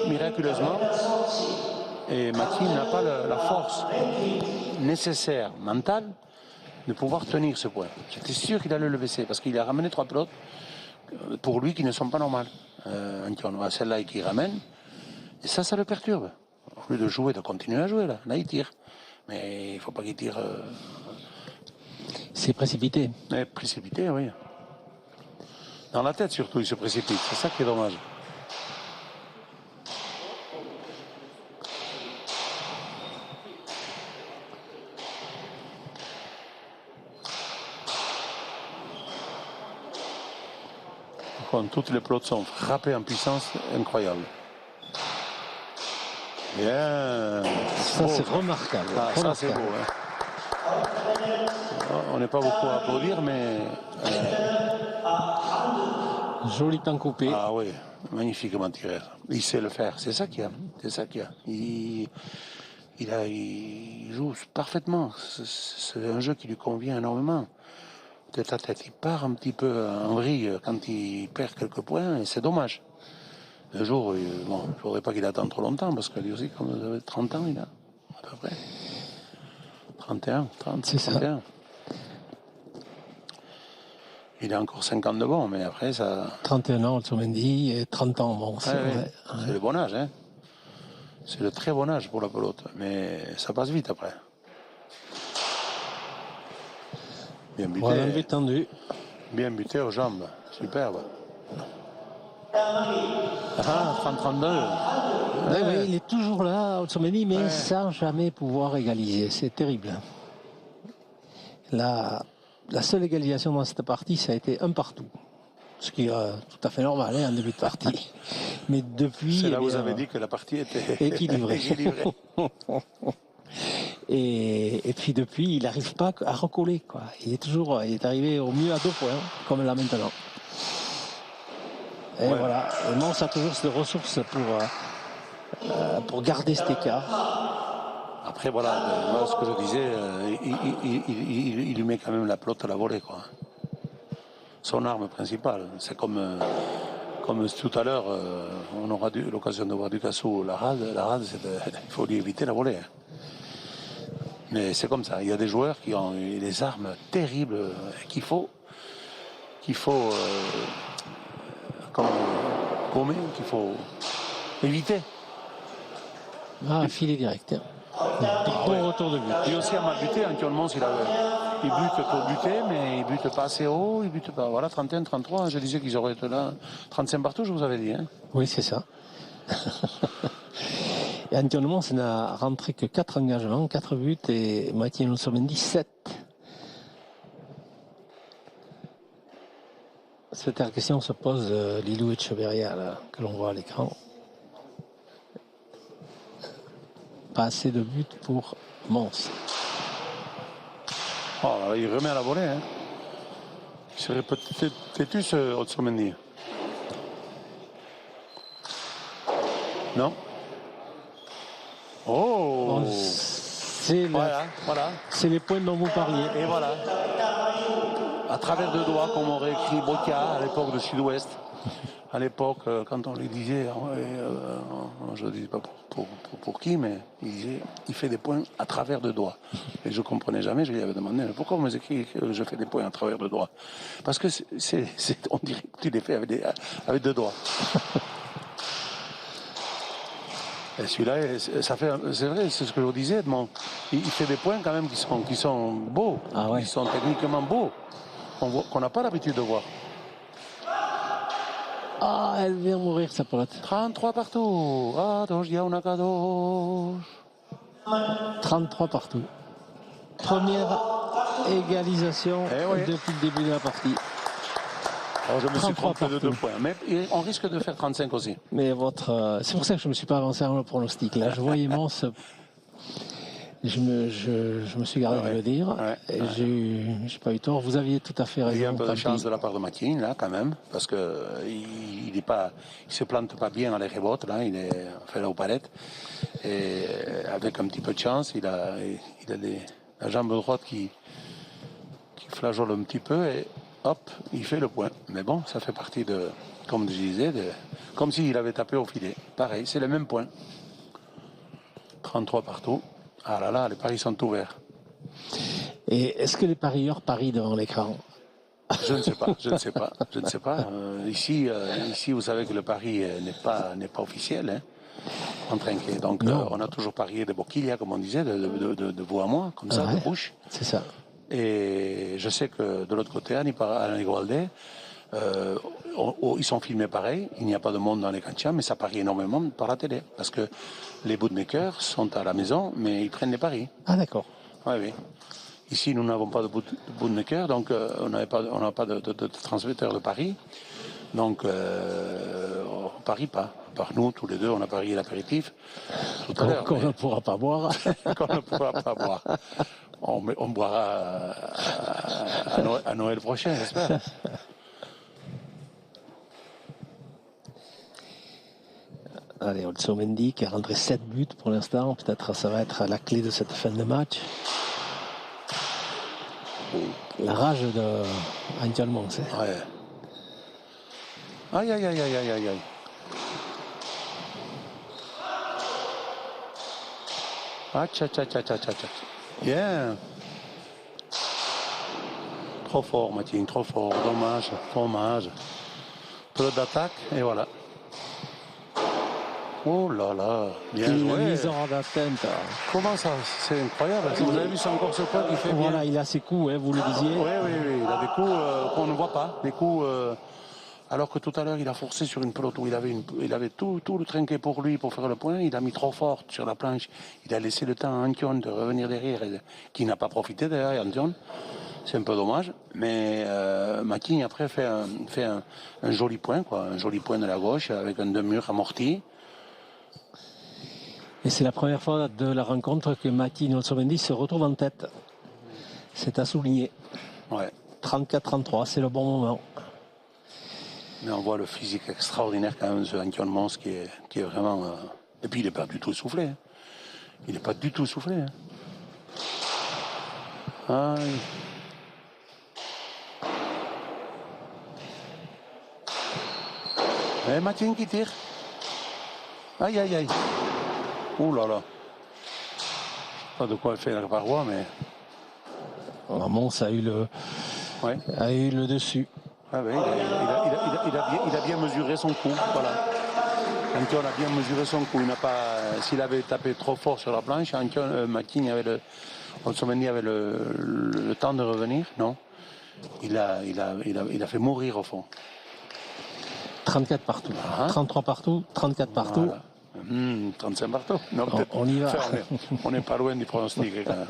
miraculeusement. Et Mathieu n'a pas la force nécessaire, mentale, de pouvoir tenir ce point. J'étais sûr qu'il allait le baisser parce qu'il a ramené 3 pelotes pour lui qui ne sont pas normales. Celle-là qui ramène, et ça le perturbe. Au lieu de jouer, de continuer à jouer, là il tire. Mais il ne faut pas qu'il tire. C'est précipité. Précipité, oui. Dans la tête surtout, il se précipite. C'est ça qui est dommage. Toutes les pelotes sont frappées en puissance, incroyable. Bien. Ça, c'est remarquable. Ça, c'est beau. Hein. On n'est pas beaucoup à applaudir, mais... Joli temps coupé. Ah oui, magnifiquement tiré. Il sait le faire. C'est ça qu'il y a. C'est ça qu'il y a. Il joue parfaitement. C'est un jeu qui lui convient énormément. Tête à tête, il part un petit peu en vrille quand il perd quelques points, et c'est dommage. Le jour, il ne faudrait pas qu'il attende trop longtemps, parce que lui aussi, comme il avait 30 ans, il a à peu près 31, 30, c'est 31. Ça. Il a encore 50 de bon, mais après ça... 31 ans, Olsomendi, et 30 ans, bon. C'est le bon âge, hein. C'est le très bon âge pour la pelote, mais ça passe vite après. Bien buté. Voilà un but tendu. Bien buté aux jambes. Superbe. Ah, 30-32. Oui, il est toujours là, Olsomendi, mais sans jamais pouvoir égaliser. C'est terrible. La seule égalisation dans cette partie, ça a été un partout. Ce qui est tout à fait normal, hein, en début de partie. Mais depuis... C'est là où vous avez dit que la partie était équilibrée. Et puis depuis, il n'arrive pas à recoller, quoi. Il est arrivé au mieux à 2 points, comme là maintenant. Et voilà. Et Mons a toujours ces ressources pour garder cet écart. Après, voilà, moi, ce que je disais, il lui met quand même la pelote à la volée, quoi. Son arme principale. C'est comme comme tout à l'heure, on aura l'occasion de voir Ducassou, la rade, il faut lui éviter la volée. Mais c'est comme ça, il y a des joueurs qui ont des armes terribles qu'il faut gommer, qu'il faut éviter. Ah, filet direct. Bon retour de but. Lui aussi a mal buté, actuellement, il bute pour buter, mais il bute pas assez haut, il bute pas. Voilà, 31, 33, je disais qu'ils auraient été là. 35 partout, je vous avais dit. Hein. Oui, c'est ça. Et actuellement, ça n'a rentré que 4 engagements, 4 buts et Mathieu Nonsomendi 7. Cette question se pose Lilou Echeverria, là, que l'on voit à l'écran. Pas assez de buts pour Mons. Oh, là, il remet à la volée. Hein. Il serait peut-être têtu ce Otsomendi. Non. Oh, c'est les points dont vous parliez. Et voilà. À travers deux doigts, comme aurait écrit Botia à l'époque de Sud-Ouest. À l'époque, quand on lui disait, je ne dis pas pour qui, mais il disait, il fait des points à travers deux doigts. Et je ne comprenais jamais, je lui avais demandé, mais pourquoi on me écrit que je fais des points à travers deux doigts? Parce que on dirait que tu les fais avec deux doigts. Et celui-là, c'est vrai, c'est ce que je vous disais, Edmond. Il fait des points quand même qui sont beaux, qui sont techniquement beaux, qu'on n'a pas l'habitude de voir. Ah, elle vient mourir, sa pelote. 33 partout. Ah, dos, una dos. 33 partout. Première égalisation depuis le début de la partie. Alors je me suis trompé de 2 points. Mais on risque de faire 35 aussi. Mais c'est pour ça que je ne me suis pas avancé dans le pronostic. Là, je voyais Mons. Je me suis gardé de le dire. Et j'ai pas eu tort. Vous aviez tout à fait raison. Il y a un peu de chance de la part de Makin, là, quand même. Parce qu'il ne se plante pas bien à les rebotes, là. Il est fait là aux palettes. Et avec un petit peu de chance, il a la jambe droite qui flageole un petit peu. Et hop, il fait le point. Mais bon, ça fait partie de, comme je disais, comme s'il avait tapé au filet. Pareil, c'est le même point. 33 partout. Ah là là, les paris sont ouverts. Et est-ce que les parieurs parient devant l'écran? Je ne sais pas. Ici, vous savez que le pari n'est pas officiel, hein, en trinquet. Donc, on a toujours parié de Boquilla, comme on disait, de vous à moi, comme ça, de bouche. C'est ça. Et je sais que de l'autre côté, à Nigualdé, ils sont filmés pareil. Il n'y a pas de monde dans les canchas, mais ça parie énormément par la télé. Parce que les bookmakers sont à la maison, mais ils prennent les paris. Ah, d'accord. Oui. Ici, nous n'avons pas de bookmaker, donc on n'a pas de transmetteur de paris. Donc, on ne parie pas. Par nous, tous les deux, on a parié l'apéritif tout à l'heure. Qu'on ne pourra pas boire. Qu'on ne pourra pas boire. On boira à Noël prochain, j'espère. Allez, Otsomendi qui a rentré 7 buts pour l'instant. Peut-être ça va être la clé de cette fin de match. La rage de Antoine Mons. Ouais. Aïe, aïe, aïe, aïe, aïe, aïe. Ah, tcha. Bien. Trop fort, Mathieu, trop fort. Dommage. Peu d'attaque, et voilà. Oh là là, bien joué. Mise hors d'atteinte. Comment ça? C'est incroyable. Vous avez vu son corps sur quoi qui fait bien. Voilà, il a ses coups, hein, vous le disiez. Oui. Il a des coups qu'on ne voit pas. Des coups. Alors que tout à l'heure, il a forcé sur une pelote où il avait tout le trinquet pour lui pour faire le point. Il a mis trop fort sur la planche. Il a laissé le temps à Antion de revenir derrière, qui n'a pas profité d'ailleurs, Antion. C'est un peu dommage. Mais Makin, après, fait un joli point, quoi. Un joli point de la gauche avec un demi-mur amorti. Et c'est la première fois de la rencontre que Mathieu Nonsomendi se retrouve en tête. C'est à souligner. Ouais. 34-33, c'est le bon moment. Mais on voit le physique extraordinaire quand même de Antoine Mons qui est vraiment... Et puis il n'est pas du tout soufflé. Hein. Il n'est pas du tout soufflé. Hein. Aïe. Et Matin qui tire. Aïe, aïe, aïe. Ouh là là. Pas de quoi faire la paroi, mais. Mons a eu le dessus. Ah oui, il a bien mesuré son coup. Voilà. Antion a bien mesuré son coup. S'il avait tapé trop fort sur la planche, Matin avait Olzomendi avait le temps de revenir. Non. Il a fait mourir au fond. 34 partout. 33 partout, 34 partout. Voilà. 35 partout. Non, on y va. Enfin, on n'est pas loin du pronostic. Quand même.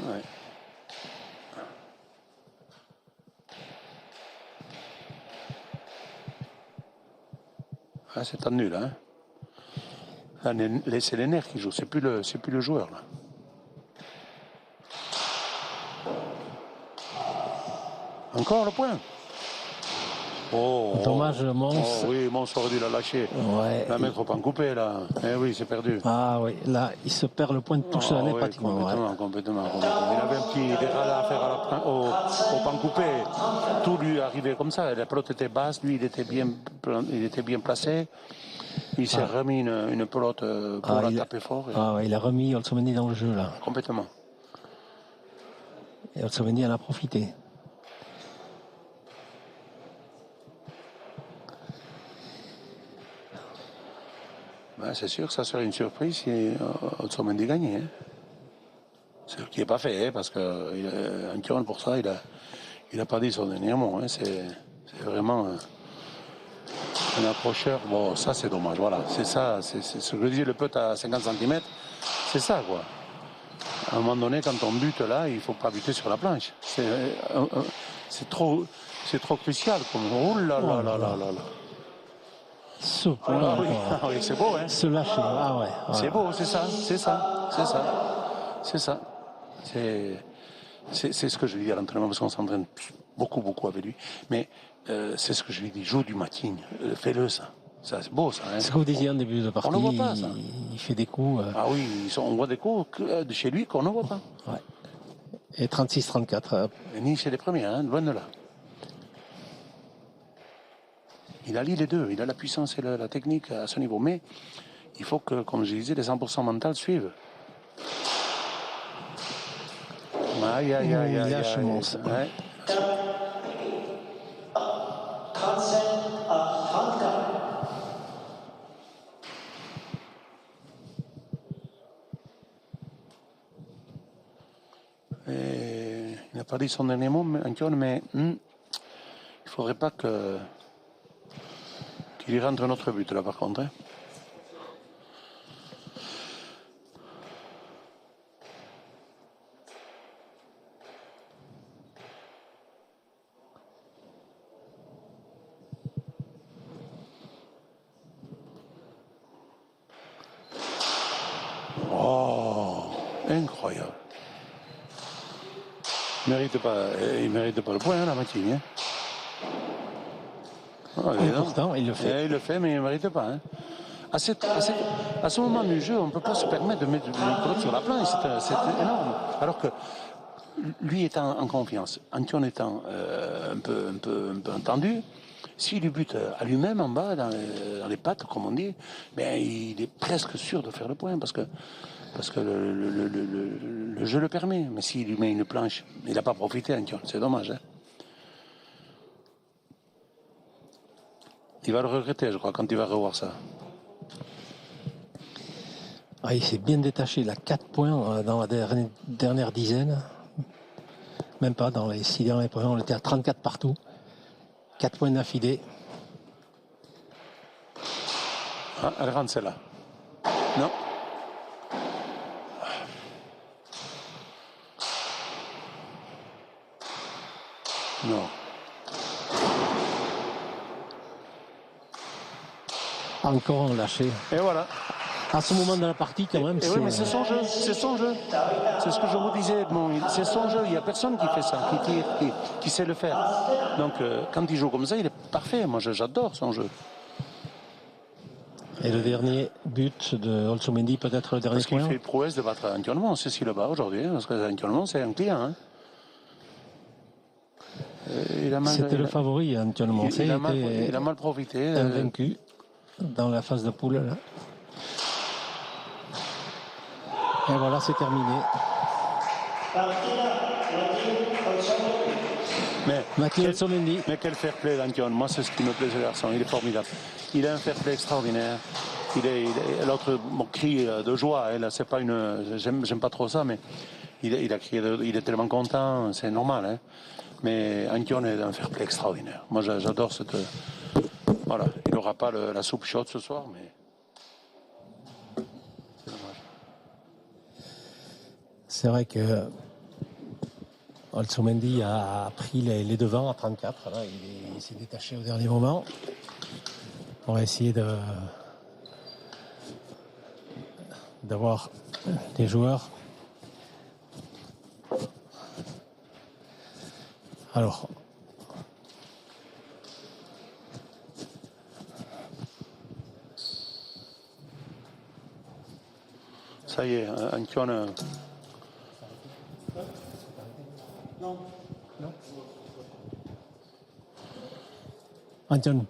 Ouais. Ah, c'est tendu là. Hein. C'est les nerfs qui jouent, c'est plus le joueur là. Encore le point. Dommage, Mons. Oh oui, Mons aurait dû la lâcher. Ouais. La mettre au pan coupé là. Eh oui, c'est perdu. Ah oui, là, il se perd le point tout seul, oui, pratiquement. Complètement. Il avait un petit déralé à faire au pan coupé. Tout lui arrivait comme ça. La pelote était basse, lui il était bien placé. Il s'est remis une pelote pour la taper fort. Il a remis Olzomendi dans le jeu là. Complètement. Et Olzomendi en a profité. Ben, c'est sûr que ça serait une surprise si Olzomendi gagnait. Hein. Ce qui n'est pas fait, hein, parce qu'Antion, pour ça, il n'a pas dit son dernier mot. Hein. C'est vraiment un accrocheur. Bon, ça, c'est dommage. Voilà, c'est ça. C'est ce que je disais, le putt à 50 cm. C'est ça, quoi. À un moment donné, quand on bute là, il ne faut pas buter sur la planche. C'est trop crucial. Comme... Oh là là là là là là. Oui, c'est beau, hein. Se lâcher, ouais. C'est beau, c'est ça. C'est ce que je lui dis à l'entraînement, parce qu'on s'entraîne beaucoup avec lui. Mais c'est ce que je lui dis, joue du Matin, fais-le ça. Ça, c'est beau ça. Hein. C'est ce que vous disiez en début de partie. On ne voit pas ça. Il fait des coups. Ah oui, on voit des coups de chez lui qu'on ne voit pas. Ouais. Et 36-34. Et ni chez les premiers, hein, loin de là. Il allie les deux, il a la puissance et la technique à ce niveau. Mais il faut que, comme je disais, les 100% mentales suivent. Aïe. Il lâche Mons. Ouais. Et il n'a pas dit son dernier mot, Antion, mais il ne faudrait pas qu'il y rentre notre but là par contre. Hein. Oh, incroyable. Il ne mérite pas le point, hein, la matinée. Hein. Oh, et pourtant, il le fait. Il le fait, mais il ne mérite pas. Hein. À ce moment du jeu, on ne peut pas se permettre de mettre une pelote sur la planche. C'est énorme. Alors que lui étant en confiance, Antion étant un peu entendu, s'il lui bute à lui-même en bas, dans les pattes, comme on dit, ben, il est presque sûr de faire le point parce que le jeu le permet. Mais s'il lui met une planche, il n'a pas profité, Antion. C'est dommage. Hein. Il va le regretter, je crois, quand il va revoir ça. Il s'est bien détaché. Il a 4 points dans la dernière dizaine. Même pas, dans les 6 derniers points, on était à 34 partout. 4 points d'affilée. Ah, elle rentre celle-là. Non. Non. Encore un lâché. Et voilà. À ce moment de la partie, quand même. Oui, mais c'est son jeu. C'est son jeu. C'est ce que je vous disais. Bon, c'est son jeu. Il n'y a personne qui fait ça, qui sait le faire. Donc, quand il joue comme ça, il est parfait. Moi, j'adore son jeu. Et le dernier but de Olzomendi, peut-être le dernier parce point. Parce qu'il fait prouesse de battre Antion Mons, c'est ce qu'il le bat aujourd'hui. Parce que Antion Mons, c'est un client. Hein. C'était le favori, Antoine Moncey. Il a mal profité. Invaincu dans la phase de poule. Là. Et voilà, c'est terminé. Mais quel fair play d'Antoine. Moi, c'est ce qui me plaît, ce garçon. Il est formidable. Il a un fair play extraordinaire. L'autre crie de joie. Là, c'est pas j'aime pas trop ça, mais il a crié. Il est tellement content. C'est normal. Hein. Mais Antoine est un fair play extraordinaire. Moi, j'adore cette. Voilà. Il n'aura pas la soupe chaude ce soir, mais. C'est dommage. C'est vrai que. Olzomendi a pris les devants à 34. Là, il s'est détaché au dernier moment pour essayer d'avoir des joueurs. Alors, ça y est, Antoine. Non. Antoine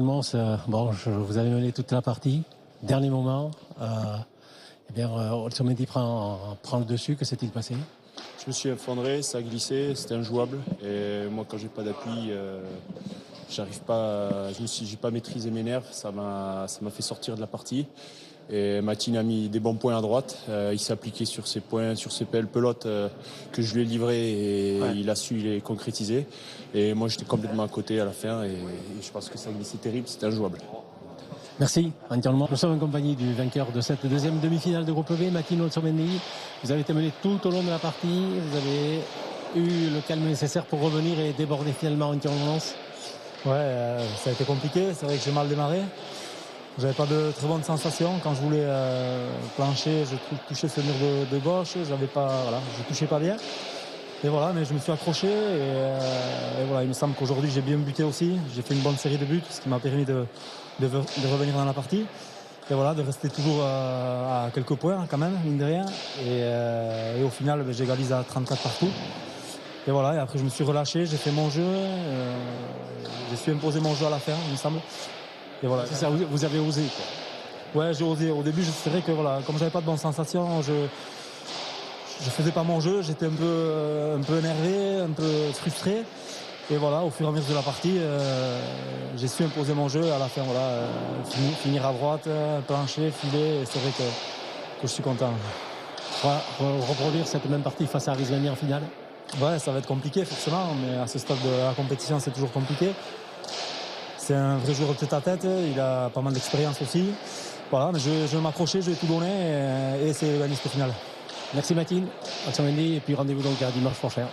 Mons, bon, vous avez mené toute la partie. Dernier moment, Olzomendi prend le dessus. Que s'est-il passé? Je me suis effondré, ça a glissé, c'était injouable. Et moi, quand j'ai pas d'appui, j'arrive pas. J'ai pas maîtrisé mes nerfs. Ça m'a fait sortir de la partie. Et Matin a mis des bons points à droite. Il s'est appliqué sur ses points, sur ses belles pelotes que je lui ai livrées et il a su les concrétiser. Et moi, j'étais complètement à côté à la fin et je pense que ça glissait terrible, c'était injouable. Merci, Antoine. Nous sommes en compagnie du vainqueur de cette deuxième demi-finale de groupe B, Matin Olzomendi. Vous avez été mené tout au long de la partie. Vous avez eu le calme nécessaire pour revenir et déborder finalement Antoine Mons. Ouais, ça a été compliqué. C'est vrai que j'ai mal démarré. J'avais pas de très bonnes sensations. Quand je voulais plancher, je touchais ce mur de gauche. Je touchais pas bien. Et voilà, mais je me suis accroché. Et voilà, il me semble qu'aujourd'hui j'ai bien buté aussi. J'ai fait une bonne série de buts, ce qui m'a permis de revenir dans la partie. Et voilà, de rester toujours à quelques points quand même, mine de rien. Et au final, j'égalise à 34 partout. Et voilà, et après je me suis relâché, j'ai fait mon jeu. J'ai su imposer mon jeu à la fin, il me semble. Et voilà. C'est ça, vous avez osé, quoi. Ouais, j'ai osé. Au début, c'est vrai que voilà, comme j'avais pas de bonnes sensations, je faisais pas mon jeu, j'étais un peu énervé, un peu frustré. Et voilà, au fur et à mesure de la partie, j'ai su imposer mon jeu à la fin. Voilà, finir à droite, plancher, filer. Et c'est vrai que je suis content. Reproduire cette même partie face à Arizvani en finale? Ouais, ça va être compliqué forcément, mais à ce stade de la compétition, c'est toujours compliqué. C'est un vrai joueur de tête à tête, il a pas mal d'expérience aussi. Voilà, mais je vais m'accrocher, je vais tout donner et essayer de gagner cette finale. Merci Matin, Olzomendi, et puis rendez-vous donc à dimanche prochain.